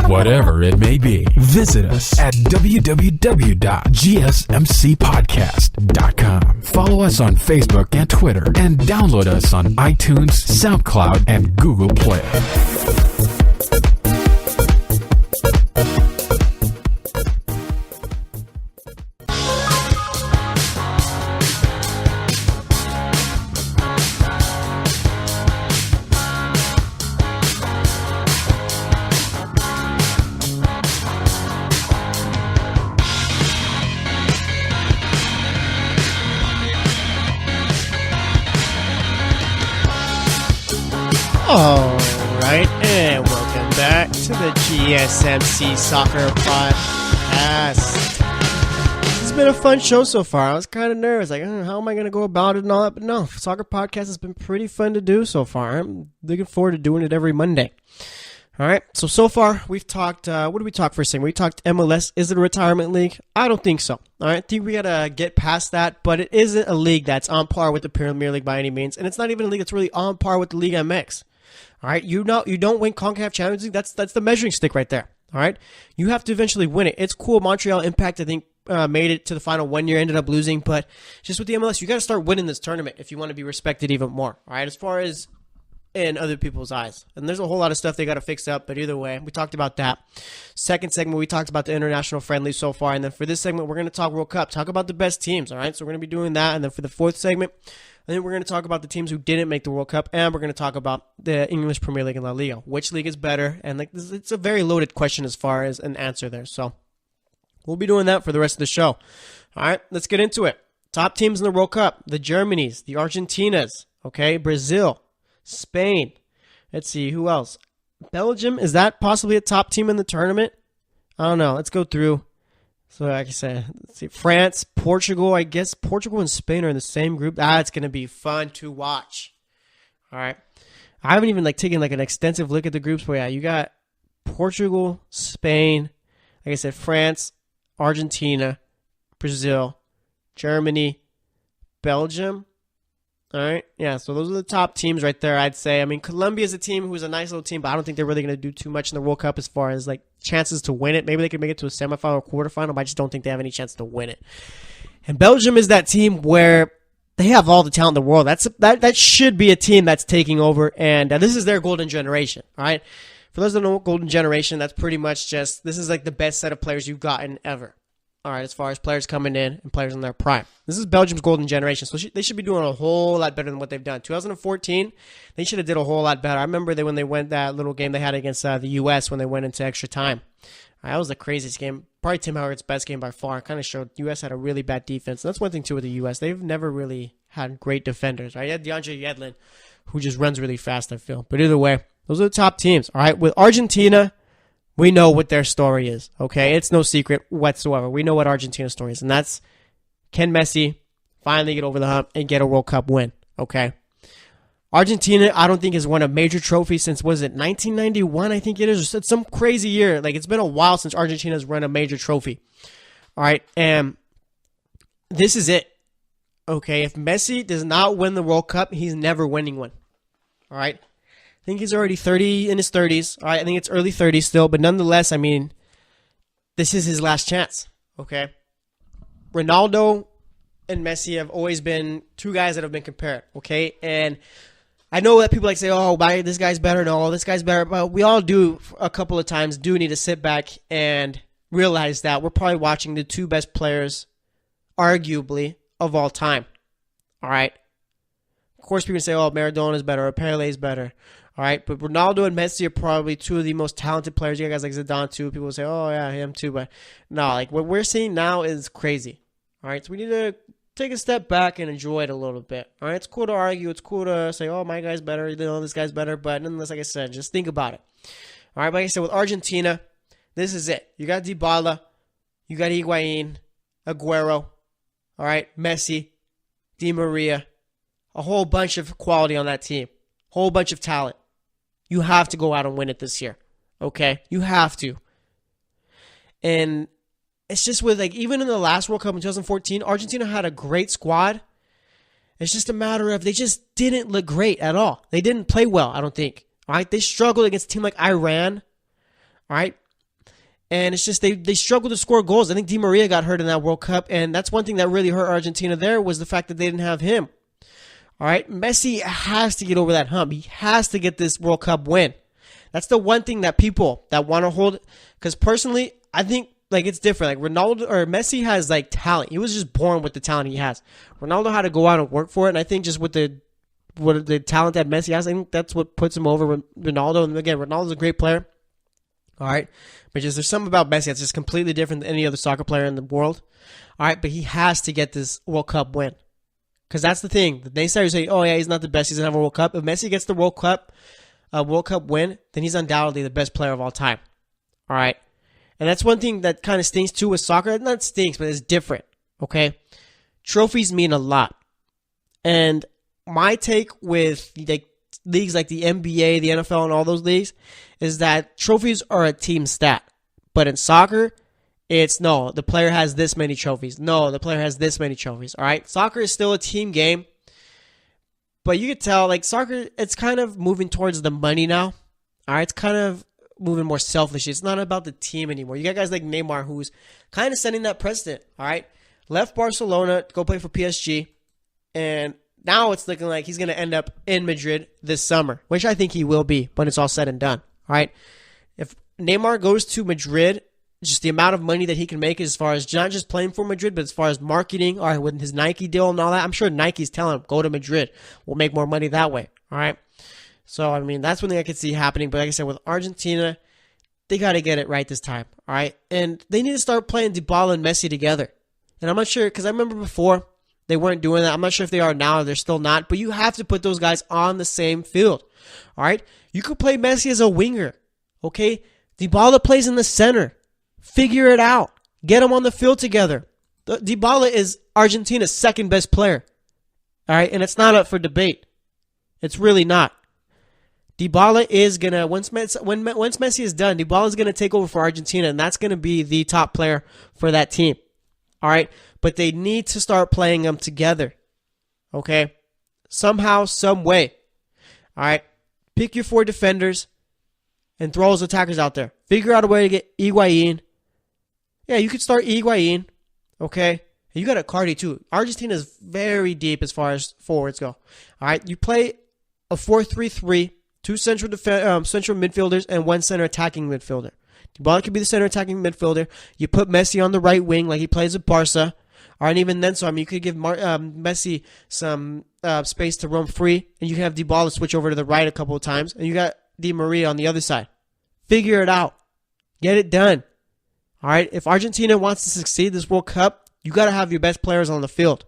Whatever it may be. Visit us at www.gsmcpodcast.com. Follow us on Facebook and Twitter, and download us on iTunes, SoundCloud, and Google Play. All right, and welcome back to the GSMC Soccer Podcast. It's been a fun show so far. I was kind of nervous, like, how am I going to go about it and all that? But no, Soccer Podcast has been pretty fun to do so far. I'm looking forward to doing it every Monday. All right, so far we've talked, what did we talk for a second? We talked MLS. Is it a retirement league? I don't think so. All right, I think we got to get past that, but it isn't a league that's on par with the Premier League by any means, and it's not even a league that's really on par with the Liga MX. All right, you don't win CONCACAF Champions League. That's the measuring stick right there. All right, you have to eventually win it. It's cool. Montreal Impact, I think, made it to the final 1 year, ended up losing, but just with the MLS, you got to start winning this tournament if you want to be respected even more. All right, as far as in other people's eyes, and there's a whole lot of stuff they got to fix up. But either way, we talked about that. Second segment, we talked about the international friendlies so far, and then for this segment, we're going to talk World Cup, talk about the best teams. All right, so we're going to be doing that, and then for the fourth segment, And then we're going to talk about the teams who didn't make the World Cup, and we're going to talk about the English Premier League and La Liga. Which league is better? And it's a very loaded question as far as an answer there. So we'll be doing that for the rest of the show. All right, let's get into it. Top teams in the World Cup: the Germanys, the Argentinas, okay, Brazil, Spain. Let's see, who else? Belgium, is that possibly a top team in the tournament? I don't know. Let's go through. So like I said, let's see, France, Portugal. I guess Portugal and Spain are in the same group. It's going to be fun to watch. All right. I haven't even taken an extensive look at the groups, but yeah, you got Portugal, Spain, like I said, France, Argentina, Brazil, Germany, Belgium. All right. Yeah, so those are the top teams right there, I'd say. I mean, Colombia is a team who's a nice little team, but I don't think they're really going to do too much in the World Cup as far as chances to win it. Maybe they could make it to a semifinal or quarterfinal, but I just don't think they have any chance to win it. And Belgium is that team where they have all the talent in the world. That should be a team that's taking over, and this is their golden generation. All right. For those that don't know golden generation, that's pretty much just this is the best set of players you've gotten ever. All right, as far as players coming in and players in their prime. This is Belgium's golden generation, so they should be doing a whole lot better than what they've done. 2014, they should have did a whole lot better. I remember when they went that little game they had against the U.S. when they went into extra time. That was the craziest game. Probably Tim Howard's best game by far. It kind of showed U.S. had a really bad defense. And that's one thing, too, with the U.S. They've never really had great defenders. Right? You had DeAndre Yedlin, who just runs really fast, I feel. But either way, those are the top teams. All right, with Argentina, we know what their story is, okay? It's no secret whatsoever. We know what Argentina's story is, and that's can Messi finally get over the hump and get a World Cup win, okay? Argentina, I don't think, has won a major trophy since, 1991, I think it is? It's some crazy year. It's been a while since Argentina's won a major trophy, all right? And this is it, okay? If Messi does not win the World Cup, he's never winning one, all right? I think he's already 30 in his 30s. All right, I think it's early 30s still, but nonetheless, I mean, this is his last chance, okay? Ronaldo and Messi have always been two guys that have been compared, okay? And I know that people say, oh, this guy's better, no, this guy's better, but we all do a couple of times need to sit back and realize that we're probably watching the two best players, arguably, of all time, all right? Of course, people say, oh, Maradona's better or Pele's better. All right, but Ronaldo and Messi are probably two of the most talented players. You got guys like Zidane too. People say, "Oh yeah, him too," but no, what we're seeing now is crazy. All right, so we need to take a step back and enjoy it a little bit. All right, it's cool to argue. It's cool to say, "Oh, my guy's better," this guy's better. But nonetheless, like I said, just think about it. All right, like I said, with Argentina, this is it. You got Dybala, you got Higuain, Aguero. All right, Messi, Di Maria, a whole bunch of quality on that team, whole bunch of talent. You have to go out and win it this year, okay? You have to. And it's just with, even in the last World Cup in 2014, Argentina had a great squad. It's just a matter of they just didn't look great at all. They didn't play well, I don't think. All right? They struggled against a team like Iran, all right? And it's just they struggled to score goals. I think Di Maria got hurt in that World Cup, and that's one thing that really hurt Argentina there was the fact that they didn't have him. All right, Messi has to get over that hump. He has to get this World Cup win. That's the one thing that people that want to hold. Because personally, I think it's different. Ronaldo or Messi has talent. He was just born with the talent he has. Ronaldo had to go out and work for it. And I think just with the talent that Messi has, I think that's what puts him over Ronaldo. And again, Ronaldo's a great player. All right, but there's something about Messi that's just completely different than any other soccer player in the world. All right, but he has to get this World Cup win. Because that's the thing. The naysayers say, oh, yeah, he's not the best. He's going to have a World Cup. If Messi gets the World Cup win, then he's undoubtedly the best player of all time. All right? And that's one thing that kind of stinks, too, with soccer. Not stinks, but it's different. Okay? Trophies mean a lot. And my take with leagues like the NBA, the NFL, and all those leagues is that trophies are a team stat. But in soccer, it's no, the player has this many trophies. No, the player has this many trophies. All right? Soccer is still a team game. But you could tell, soccer, it's kind of moving towards the money now. All right? It's kind of moving more selfish. It's not about the team anymore. You got guys like Neymar who's kind of setting that precedent. All right? Left Barcelona to go play for PSG. And now it's looking like he's going to end up in Madrid this summer, which I think he will be when it's all said and done. All right? If Neymar goes to Madrid just the amount of money that he can make as far as not just playing for Madrid, but as far as marketing, all right, with his Nike deal and all that. I'm sure Nike's telling him, go to Madrid. We'll make more money that way, all right? So, I mean, that's one thing I could see happening. But like I said, with Argentina, they got to get it right this time, all right? And they need to start playing Dybala and Messi together. And I'm not sure, because I remember before they weren't doing that. I'm not sure if they are now. They're still not. But you have to put those guys on the same field, all right? You could play Messi as a winger, okay? Dybala plays in the center. Figure it out. Get them on the field together. Dybala is Argentina's second best player, all right? And it's not up for debate. It's really not. Dybala is going to, once Messi is done, Dybala is going to take over for Argentina, and that's going to be the top player for that team. All right? But they need to start playing them together. Okay? Somehow, some way. All right? Pick your 4 defenders and throw those attackers out there. Figure out a way to get Higuain. Yeah, you could start Higuain. Okay? And you got a Cardi too. Argentina is very deep as far as forwards go. All right? You play a 4-3-3. 2 central midfielders and 1 center attacking midfielder. Dybala could be the center attacking midfielder. You put Messi on the right wing like he plays at Barca. All right, and even then, so I mean, you could give Messi some space to roam free, and you can have Dybala switch over to the right a couple of times, and you got Di Maria on the other side. Figure it out. Get it done. All right, if Argentina wants to succeed this World Cup, you got to have your best players on the field.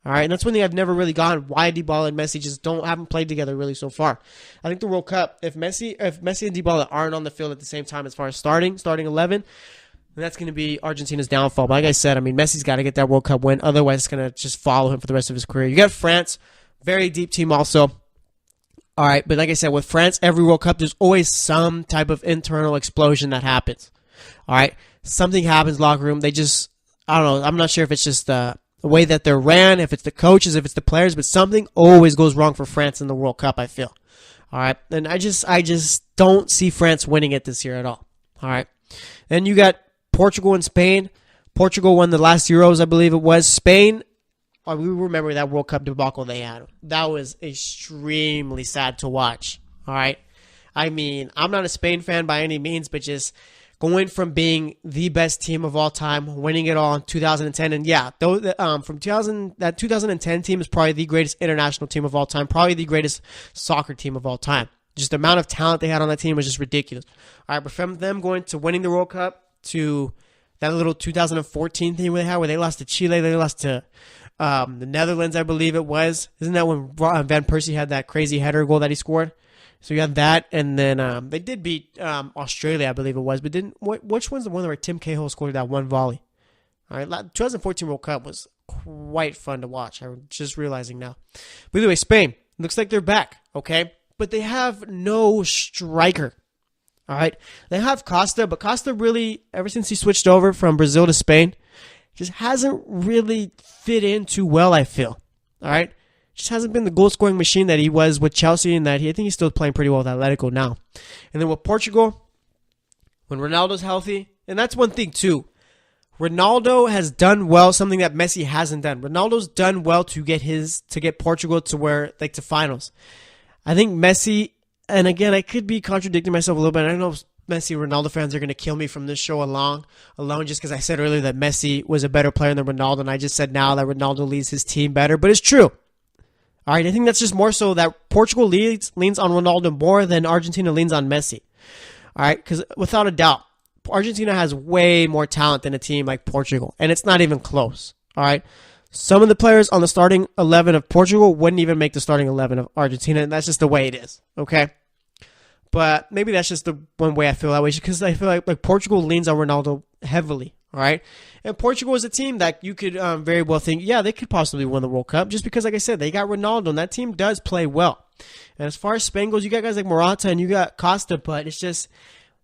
All right, and that's one thing I've never really gotten why Dybala and Messi just haven't played together really so far. I think the World Cup, if Messi and Dybala aren't on the field at the same time as far as starting 11, then that's going to be Argentina's downfall. But like I said, I mean, Messi's got to get that World Cup win. Otherwise, it's going to just follow him for the rest of his career. You got France, very deep team also. All right, but like I said, with France, every World Cup, there's always some type of internal explosion that happens. All right, something happens locker room. They just, I don't know. I'm not sure if it's just the way that they're ran, if it's the coaches, if it's the players, but something always goes wrong for France in the World Cup, I feel. All right. And I just don't see France winning it this year at all. All right. Then you got Portugal and Spain. Portugal won the last Euros, I believe it was. Spain, we remember that World Cup debacle they had. That was extremely sad to watch. All right. I mean, I'm not a Spain fan by any means, but just going from being the best team of all time, winning it all in 2010, and yeah, that 2010 team is probably the greatest international team of all time, probably the greatest soccer team of all time. Just the amount of talent they had on that team was just ridiculous. All right, but from them going to winning the World Cup to that little 2014 thing they had where they lost to Chile, they lost to the Netherlands, I believe it was. Isn't that when Van Persie had that crazy header goal that he scored? So you got that, and then they did beat Australia, I believe it was. But which one's the one where Tim Cahill scored that one volley? All right, 2014 World Cup was quite fun to watch. I'm just realizing now. But anyway, Spain looks like they're back, okay? But they have no striker. All right, they have Costa, but Costa really, ever since he switched over from Brazil to Spain, just hasn't really fit in too well, I feel. All right. Just hasn't been the goal-scoring machine that he was with Chelsea, and that I think he's still playing pretty well with Atletico now. And then with Portugal, when Ronaldo's healthy, and that's one thing too. Ronaldo has done well, something that Messi hasn't done. Ronaldo's done well to get Portugal to to finals. I think Messi, and again, I could be contradicting myself a little bit. I don't know if Messi and Ronaldo fans are going to kill me from this show alone just because I said earlier that Messi was a better player than Ronaldo, and I just said now that Ronaldo leads his team better, but it's true. All right, I think that's just more so that Portugal leans on Ronaldo more than Argentina leans on Messi. All right, because without a doubt, Argentina has way more talent than a team like Portugal, and it's not even close. All right, some of the players on the starting 11 of Portugal wouldn't even make the starting 11 of Argentina, and that's just the way it is. Okay, but maybe that's just the one way I feel that way, because I feel like Portugal leans on Ronaldo heavily. All right, and Portugal is a team that you could very well think, yeah, they could possibly win the World Cup, just because, like I said, they got Ronaldo, and that team does play well. And as far as Spain goes, you got guys like Morata and you got Costa, but it's just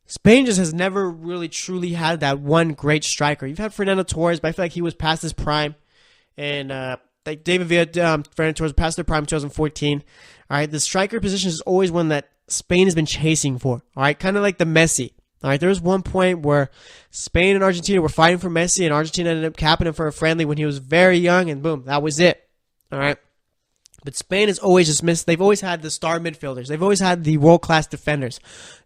Spain just has never really truly had that one great striker. You've had Fernando Torres, but I feel like he was past his prime, and like David Villa, Fernando Torres past their prime in 2014. All right, the striker position is always one that Spain has been chasing for. All right, kind of like the Messi. All right, there was one point where Spain and Argentina were fighting for Messi, and Argentina ended up capping him for a friendly when he was very young, and boom, that was it. All right. But Spain has always just missed. They've always had the star midfielders. They've always had the world-class defenders.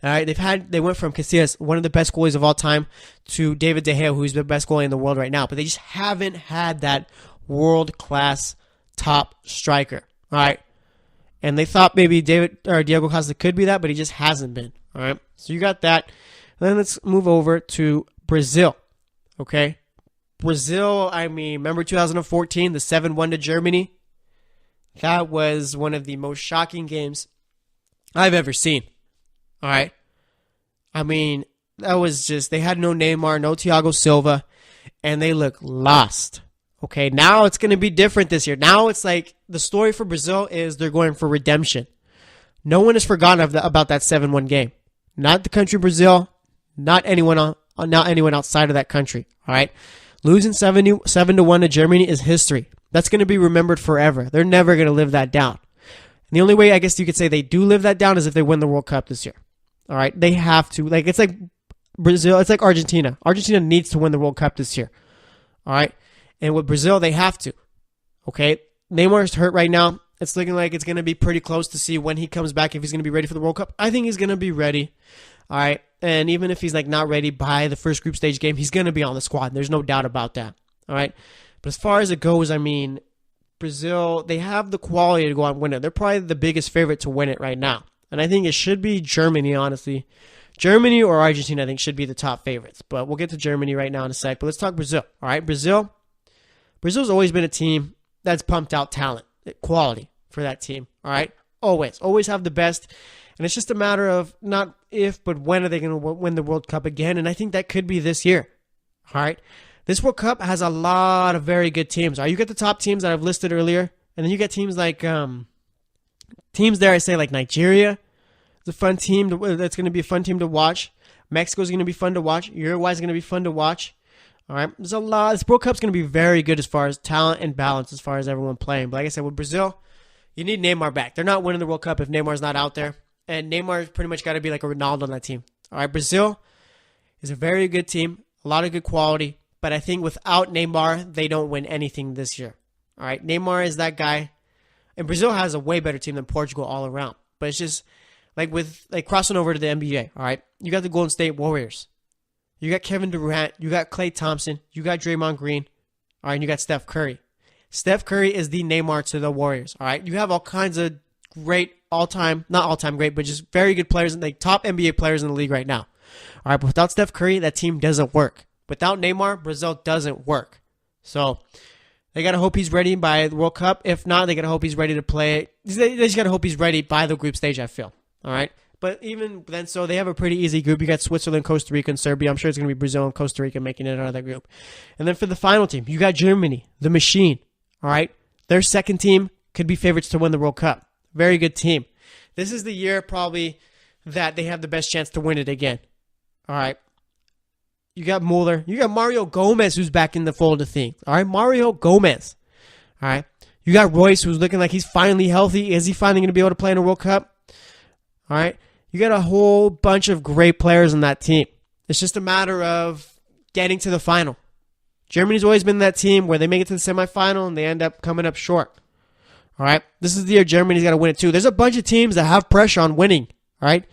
All right, they went from Casillas, one of the best goalies of all time, to David De Gea, who's the best goalie in the world right now. But they just haven't had that world-class top striker. All right, and they thought maybe Diego Costa could be that, but he just hasn't been. All right, so you got that. Then let's move over to Brazil. Okay, Brazil. I mean, remember 2014, the 7-1 to Germany. That was one of the most shocking games I've ever seen. All right. I mean, that was just, they had no Neymar, no Thiago Silva, and they look lost. Okay. Now it's going to be different this year. Now it's like the story for Brazil is they're going for redemption. No one has forgotten about that 7-1 game. Not the country Brazil, not anyone outside of that country. All right. Losing 7-1 to Germany is history. That's going to be remembered forever. They're never going to live that down. And the only way I guess you could say they do live that down is if they win the World Cup this year. All right? They have to. Like, it's like Brazil. It's like Argentina. Argentina needs to win the World Cup this year. All right? And with Brazil, they have to. Okay? Neymar's hurt right now. It's looking like it's going to be pretty close to see when he comes back, if he's going to be ready for the World Cup. I think he's going to be ready. All right? And even if he's like not ready by the first group stage game, he's going to be on the squad. There's no doubt about that. All right? But as far as it goes, I mean, Brazil, they have the quality to go out and win it. They're probably the biggest favorite to win it right now. And I think it should be Germany, honestly. Germany or Argentina, I think, should be the top favorites. But we'll get to Germany right now in a sec. But let's talk Brazil. All right, Brazil's always been a team that's pumped out talent, quality for that team. All right, always have the best. And it's just a matter of not if, but when are they going to win the World Cup again. And I think that could be this year. All right. This World Cup has a lot of very good teams. All right, you get the top teams that I've listed earlier, and then you get teams like like Nigeria. It's a fun team. That's going to be a fun team to watch. Mexico's going to be fun to watch. Uruguay's going to be fun to watch. All right, there's a lot. This World Cup's going to be very good as far as talent and balance, as far as everyone playing. But like I said, with Brazil, you need Neymar back. They're not winning the World Cup if Neymar's not out there, and Neymar's pretty much got to be like a Ronaldo on that team. All right, Brazil is a very good team, a lot of good quality. But I think without Neymar, they don't win anything this year. All right, Neymar is that guy. And Brazil has a way better team than Portugal all around. But it's just like crossing over to the NBA, all right? You got the Golden State Warriors. You got Kevin Durant. You got Klay Thompson. You got Draymond Green. All right, and you got Steph Curry. Steph Curry is the Neymar to the Warriors, all right? You have all kinds of great not all-time great, but just very good players, like top NBA players in the league right now. All right, but without Steph Curry, that team doesn't work. Without Neymar, Brazil doesn't work. So they got to hope he's ready by the World Cup. If not, they got to hope he's ready to play. They just got to hope he's ready by the group stage, I feel. All right? But even then, so they have a pretty easy group. You got Switzerland, Costa Rica, and Serbia. I'm sure it's going to be Brazil and Costa Rica making it out of that group. And then for the final team, you got Germany, the machine. All right? Their second team could be favorites to win the World Cup. Very good team. This is the year probably that they have the best chance to win it again. All right? You got Mueller. You got Mario Gomez, who's back in the fold of things. All right, Mario Gomez. All right. You got Royce, who's looking like he's finally healthy. Is he finally going to be able to play in a World Cup? All right. You got a whole bunch of great players on that team. It's just a matter of getting to the final. Germany's always been that team where they make it to the semifinal and they end up coming up short. All right. This is the year Germany's got to win it too. There's a bunch of teams that have pressure on winning. All right.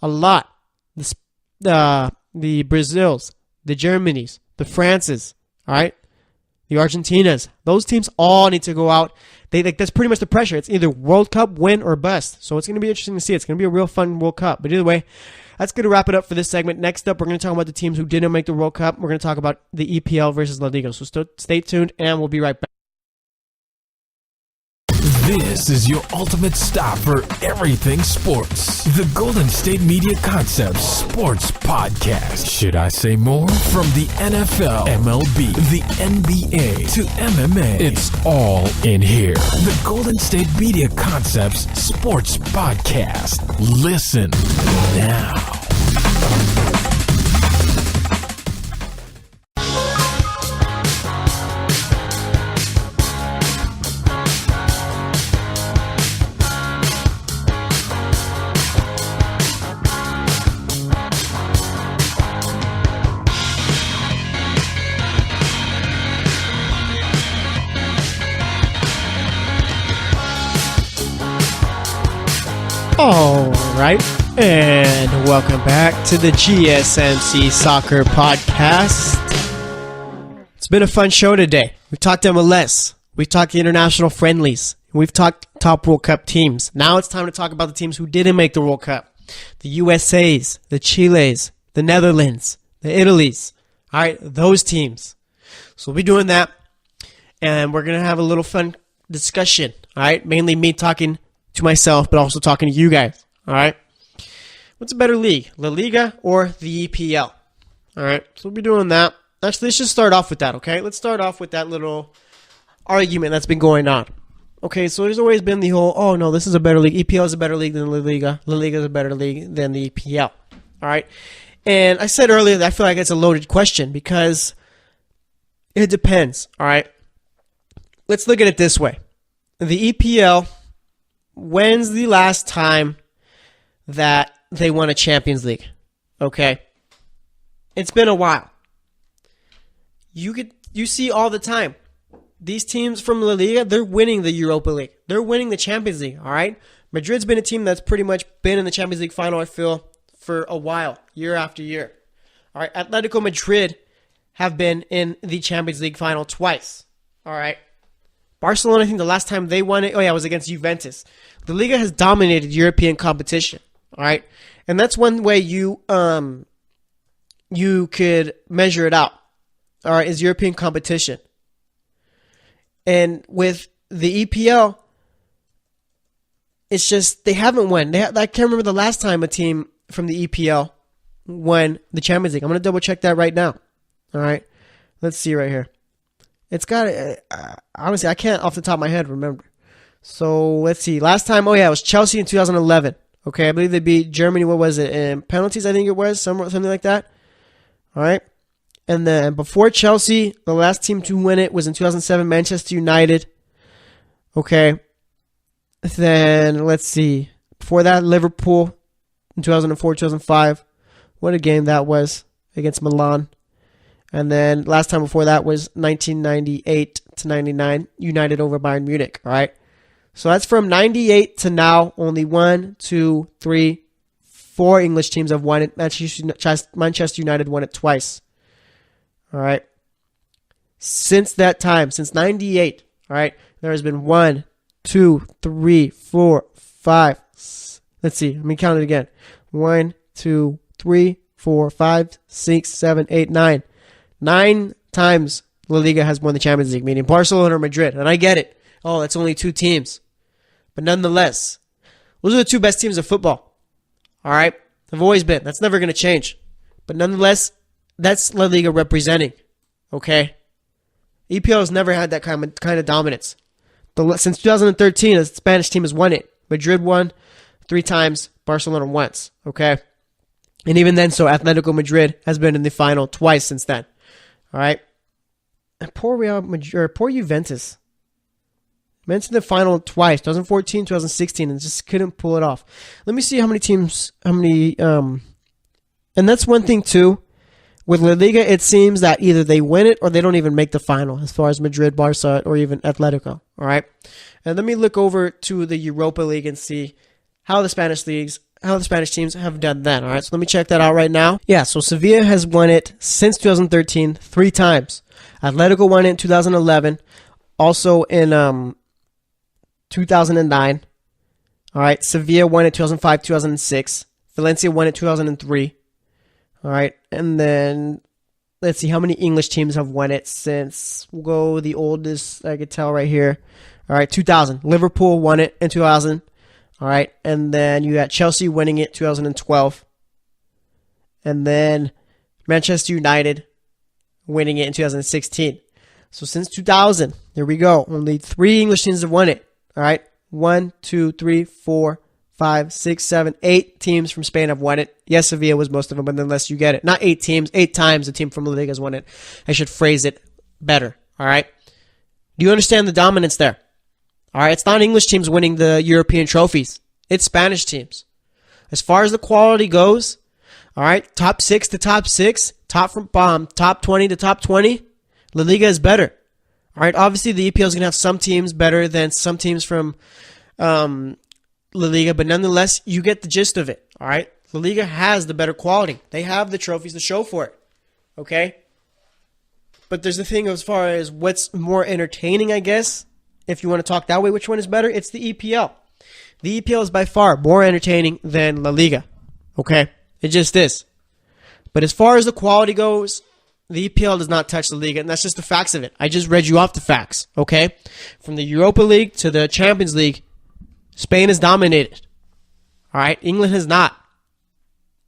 A lot. The Brazils. The Germanys, the Frances, all right, the Argentinas, those teams all need to go out. That's pretty much the pressure. It's either World Cup win or bust. So it's going to be interesting to see. It's going to be a real fun World Cup. But either way, that's going to wrap it up for this segment. Next up, we're going to talk about the teams who didn't make the World Cup. We're going to talk about the EPL versus La Liga. So stay tuned, and we'll be right back. This is your ultimate stop for everything sports. The Golden State Media Concepts Sports Podcast. Should I say more? From the NFL, MLB, the NBA to MMA, it's all in here. The Golden State Media Concepts Sports Podcast. Listen now. right, and welcome back to the GSMC Soccer Podcast. It's been a fun show today. We've talked MLS, we've talked the international friendlies, we've talked top World Cup teams. Now it's time to talk about the teams who didn't make the World Cup. The USAs, the Chiles, the Netherlands, the Italys. All right, those teams. So we'll be doing that, and we're going to have a little fun discussion. All right, mainly me talking to myself, but also talking to you guys. All right, what's a better league, La Liga or the EPL? All right, so we'll be doing that. Actually, let's just start off with that, okay? Let's start off with that little argument that's been going on. Okay, so there's always been the whole, oh no, this is a better league. EPL is a better league than La Liga. La Liga is a better league than the EPL. All right, and I said earlier that I feel like it's a loaded question because it depends. All right, let's look at it this way. The EPL, when's the last time that they won a Champions League? Okay, it's been a while. You see all the time these teams from La Liga, they're winning the Europa League. They're winning the Champions League, all right? Madrid's been a team that's pretty much been in the Champions League final, I feel, for a while, year after year. All right, Atletico Madrid have been in the Champions League final twice, all right? Barcelona, I think the last time they won it, it was against Juventus. The Liga has dominated European competition, all right? And that's one way you could measure it out, all right, is European competition. And with the EPL, it's just they haven't won. I can't remember the last time a team from the EPL won the Champions League. I'm going to double check that right now. All right, let's see right here. It's got honestly, I can't off the top of my head remember. So let's see. Last time, it was Chelsea in 2011. Okay, I believe they beat Germany. What was it? In penalties, I think it was something like that. All right. And then before Chelsea, the last team to win it was in 2007, Manchester United. Okay. Then, let's see. Before that, Liverpool in 2004, 2005. What a game that was against Milan. And then last time before that was 1998 to 99, United over Bayern Munich. All right. So that's from 98 to now. Only 1, 2, 3, 4 English teams have won it. Manchester United won it twice. All right. Since that time, since 98, all right, there has been 1, 2, 3, 4, 5. Let's see. Let me count it again. 1, 2, 3, 4, 5, 6, 7, 8, 9. 9 times La Liga has won the Champions League, meaning Barcelona or Madrid. And I get it. Oh, that's only 2 teams. But nonetheless, those are the 2 best teams of football. All right. They've always been. That's never going to change. But nonetheless, that's La Liga representing, okay? EPL has never had that kind of dominance. Since 2013, a Spanish team has won it. Madrid won 3 times, Barcelona once, okay? And even then, so Atletico Madrid has been in the final twice since then, all right? And poor Juventus. Went to the final twice, 2014, 2016, and just couldn't pull it off. Let me see how many teams, and that's one thing too. With La Liga, it seems that either they win it or they don't even make the final as far as Madrid, Barca, or even Atletico. All right. And let me look over to the Europa League and see how the Spanish teams have done that. All right. So let me check that out right now. Yeah. So Sevilla has won it since 2013 3 times. Atletico won it in 2011. Also in 2009. All right. Sevilla won it 2005, 2006. Valencia won it 2003. All right, and then let's see how many English teams have won it since. We'll go the oldest I could tell right here. All right, 2000. Liverpool won it in 2000. All right, and then you got Chelsea winning it 2012. And then Manchester United winning it in 2016. So since 2000, there we go. Only 3 English teams have won it. All right, 1, 2, 3, 4, 5, 6, 7, 8 teams from Spain have won it. Yes, Sevilla was most of them, but nonetheless, you get it. Not 8 teams. 8 times a team from La Liga has won it. I should phrase it better. All right? Do you understand the dominance there? All right? It's not English teams winning the European trophies. It's Spanish teams. As far as the quality goes, all right, top 6 to top 6, top 20 to top 20, La Liga is better. All right? Obviously, the EPL is going to have some teams better than some teams from La Liga, but nonetheless, you get the gist of it. All right, La Liga has the better quality. They have the trophies to show for it. Okay, but there's the thing as far as what's more entertaining, I guess. If you want to talk that way, which one is better? It's the EPL. The EPL is by far more entertaining than La Liga. Okay, it just is. But as far as the quality goes, the EPL does not touch the Liga, and that's just the facts of it. I just read you off the facts, okay? From the Europa League to the Champions League, Spain has dominated. All right? England has not.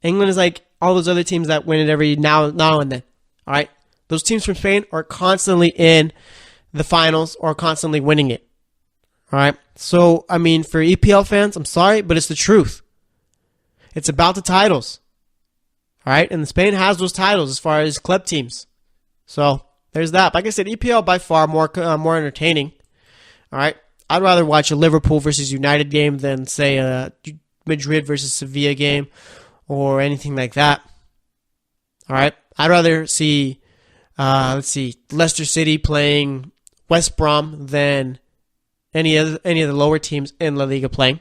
England is like all those other teams that win it every now and then. All right? Those teams from Spain are constantly in the finals or constantly winning it. All right? So, I mean, for EPL fans, I'm sorry, but it's the truth. It's about the titles. All right? And Spain has those titles as far as club teams. So, there's that. Like I said, EPL by far more entertaining. All right? I'd rather watch a Liverpool versus United game than, say, a Madrid versus Sevilla game or anything like that. All right? I'd rather see, Leicester City playing West Brom than any of the lower teams in La Liga playing.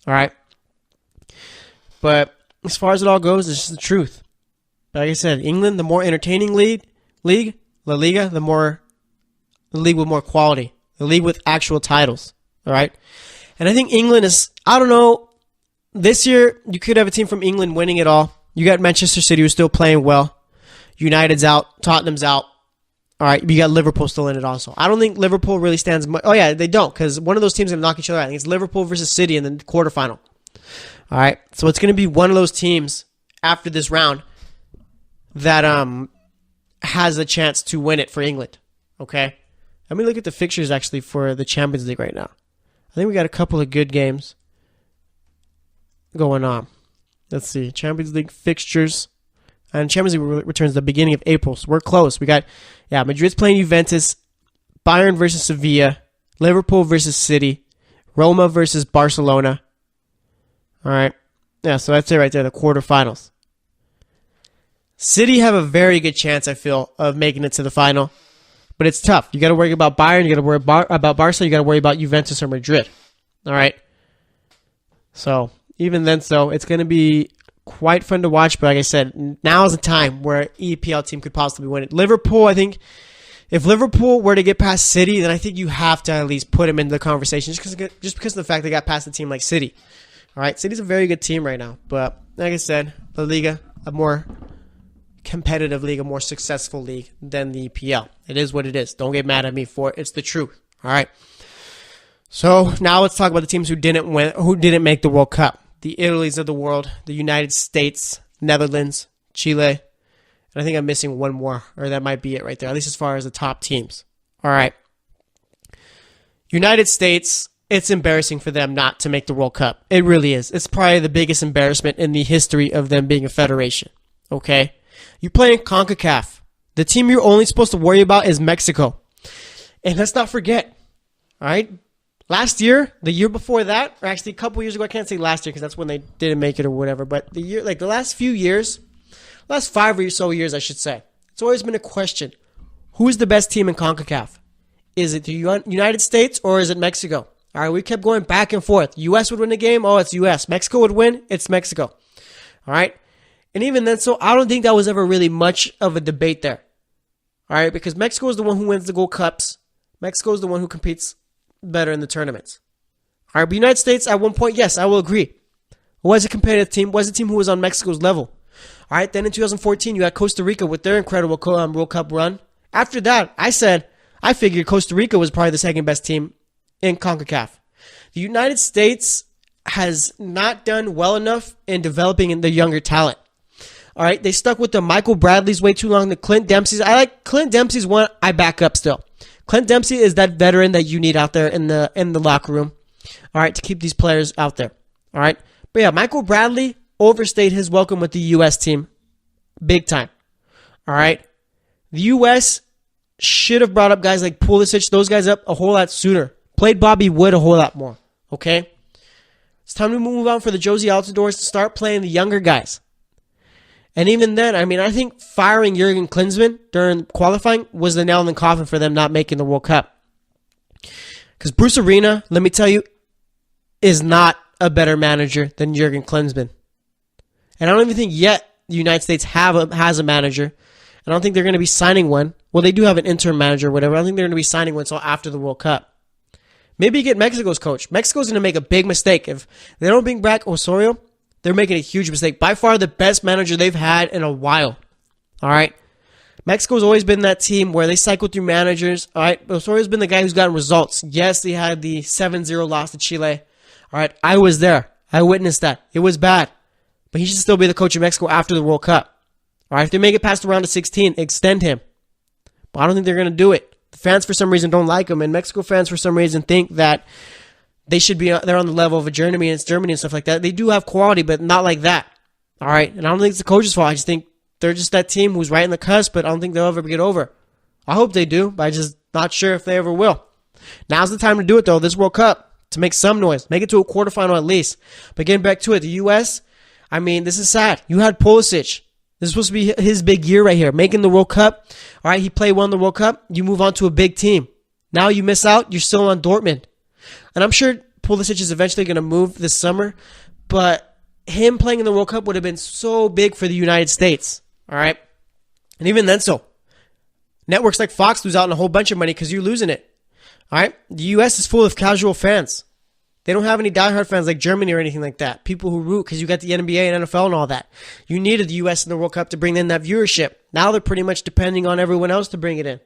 All right? But as far as it all goes, it's just the truth. But like I said, England, the more entertaining league, La Liga, the league with more quality. The league with actual titles. All right? And I think England is, I don't know, this year you could have a team from England winning it all. You got Manchester City who's still playing well. United's out. Tottenham's out. All right, you got Liverpool still in it also. I don't think Liverpool really stands much. Oh, yeah, they don't, because one of those teams is going to knock each other out. I think it's Liverpool versus City in the quarterfinal. All right, so it's going to be one of those teams after this round that has a chance to win it for England. Okay? Let me look at the fixtures, actually, for the Champions League right now. I think we got a couple of good games going on. Let's see. Champions League fixtures. And Champions League returns the beginning of April, so we're close. We got, Madrid's playing Juventus, Bayern versus Sevilla, Liverpool versus City, Roma versus Barcelona. All right. Yeah, so that's it right there, the quarterfinals. City have a very good chance, I feel, of making it to the final. But it's tough. You got to worry about Bayern. You got to worry about Barca. You got to worry about Juventus or Madrid. All right. So even then, it's going to be quite fun to watch. But like I said, now is the time where an EPL team could possibly win it. Liverpool, I think, if Liverpool were to get past City, then I think you have to at least put them into the conversation, just because of the fact they got past a team like City. All right. City's a very good team right now. But like I said, La Liga, a more competitive league, a more successful league than the EPL. It is what it is. Don't get mad at me for it. It's the truth. All right. So now let's talk about the teams who didn't make the World Cup. The Italies of the world, the United States, Netherlands, Chile, and I think I'm missing one more, or that might be it right there, at least as far as the top teams. All right. United States, it's embarrassing for them not to make the World Cup. It really is. It's probably the biggest embarrassment in the history of them being a federation. Okay? You're playing CONCACAF. The team you're only supposed to worry about is Mexico. And let's not forget, all right? Last year, the year before that, or actually a couple years ago, I can't say last year because that's when they didn't make it or whatever, but the last few years, last 5 or so years, I should say, it's always been a question. Who's the best team in CONCACAF? Is it the United States or is it Mexico? All right, we kept going back and forth. U.S. would win the game. Oh, it's U.S. Mexico would win. It's Mexico. All right? And even then, so I don't think that was ever really much of a debate there. All right? Because Mexico is the one who wins the Gold Cups. Mexico is the one who competes better in the tournaments. All right, but United States, at one point, yes, I will agree. Was a competitive team. Was a team who was on Mexico's level. All right, then in 2014, you had Costa Rica with their incredible World Cup run. After that, I figured Costa Rica was probably the second best team in CONCACAF. The United States has not done well enough in developing the younger talent. All right, they stuck with the Michael Bradley's way too long. The Clint Dempsey's. I like Clint Dempsey's one. I back up still. Clint Dempsey is that veteran that you need out there in the locker room. All right, to keep these players out there. All right, but yeah, Michael Bradley overstayed his welcome with the U.S. team, big time. All right, the U.S. should have brought up guys like Pulisic, those guys up a whole lot sooner. Played Bobby Wood a whole lot more. Okay, it's time to move on for the Josie Altidores to start playing the younger guys. And even then, I mean, I think firing Jurgen Klinsmann during qualifying was the nail in the coffin for them not making the World Cup. Because Bruce Arena, let me tell you, is not a better manager than Jurgen Klinsmann. And I don't even think yet the United States has a manager. And I don't think they're going to be signing one. Well, they do have an interim manager or whatever. I don't think they're going to be signing one until after the World Cup. Maybe you get Mexico's coach. Mexico's going to make a big mistake. If they don't bring back Osorio, they're making a huge mistake. By far the best manager they've had in a while. All right? Mexico's always been that team where they cycle through managers. All right? Osorio's been the guy who's gotten results. Yes, they had the 7-0 loss to Chile. All right? I was there. I witnessed that. It was bad. But he should still be the coach of Mexico after the World Cup. All right? If they make it past the round of 16, extend him. But I don't think they're going to do it. The fans, for some reason, don't like him. And Mexico fans, for some reason, think that they're on the level of a Germany and stuff like that. They do have quality, but not like that. All right? And I don't think it's the coach's fault. I just think they're just that team who's right in the cusp, but I don't think they'll ever get over. I hope they do, but I'm just not sure if they ever will. Now's the time to do it, though, this World Cup, to make some noise. Make it to a quarterfinal at least. But getting back to it, the U.S., I mean, this is sad. You had Pulisic. This is supposed to be his big year right here, making the World Cup. All right, he played well in the World Cup. You move on to a big team. Now you miss out. You're still on Dortmund. And I'm sure Pulisic is eventually going to move this summer, but him playing in the World Cup would have been so big for the United States. All right? And even then so. Networks like Fox lose out on a whole bunch of money because you're losing it. All right? The U.S. is full of casual fans. They don't have any diehard fans like Germany or anything like that. People who root because you got the NBA and NFL and all that. You needed the U.S. in the World Cup to bring in that viewership. Now they're pretty much depending on everyone else to bring it in.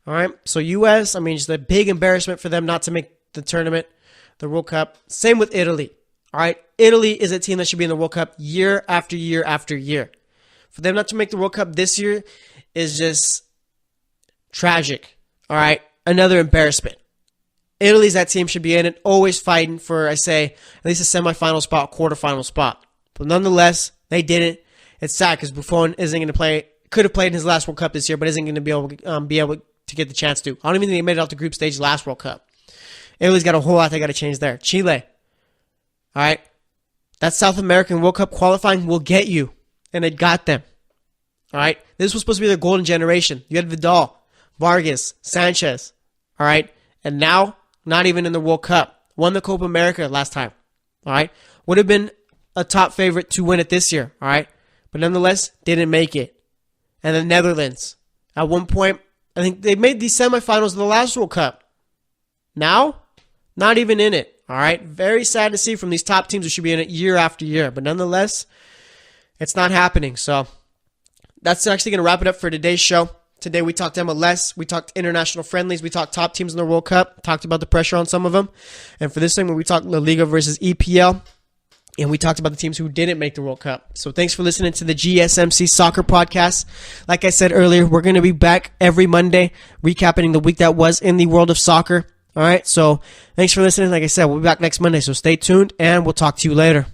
All right? So U.S., I mean, just a big embarrassment for them not to make the tournament, the World Cup. Same with Italy. All right? Italy is a team that should be in the World Cup year after year after year. For them not to make the World Cup this year is just tragic. All right? Another embarrassment. Italy's that team should be in it, always fighting for, I say, at least a semifinal spot, quarterfinal spot. But nonetheless, they didn't. It's sad because Buffon isn't going to play. Could have played in his last World Cup this year, but isn't going to be able to get the chance to. I don't even think they made it out the group stage last World Cup. Italy's got a whole lot they got to change there. Chile, all right, that South American World Cup qualifying will get you, and it got them. All right, this was supposed to be their golden generation. You had Vidal, Vargas, Sanchez, all right, and now. Not even in the World Cup. Won the Copa America last time. All right. Would have been a top favorite to win it this year. All right. But nonetheless, didn't make it. And the Netherlands. At one point, I think they made the semifinals of the last World Cup. Now, not even in it. All right. Very sad to see from these top teams who should be in it year after year. But nonetheless, it's not happening. So that's actually going to wrap it up for today's show. Today we talked MLS, we talked international friendlies, we talked top teams in the World Cup, talked about the pressure on some of them. And for this segment, we talked La Liga versus EPL, and we talked about the teams who didn't make the World Cup. So thanks for listening to the GSMC Soccer Podcast. Like I said earlier, we're going to be back every Monday recapping the week that was in the world of soccer. All right, so thanks for listening. Like I said, we'll be back next Monday, so stay tuned, and we'll talk to you later.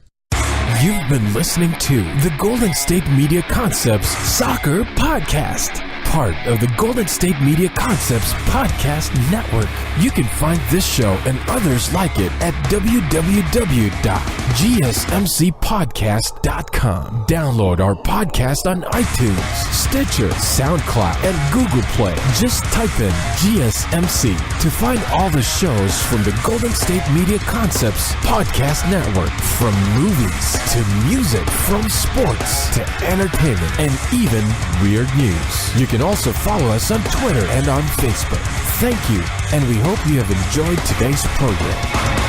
You've been listening to the Golden State Media Concepts Soccer Podcast, part of the Golden State Media Concepts Podcast Network. You can find this show and others like it at www.gsmcpodcast.com. Download our podcast on iTunes, Stitcher, SoundCloud, and Google Play. Just type in GSMC to find all the shows from the Golden State Media Concepts Podcast Network, from movies to music, from sports to entertainment, and even weird news. You can also follow us on Twitter and on Facebook. Thank you, and we hope you have enjoyed today's program.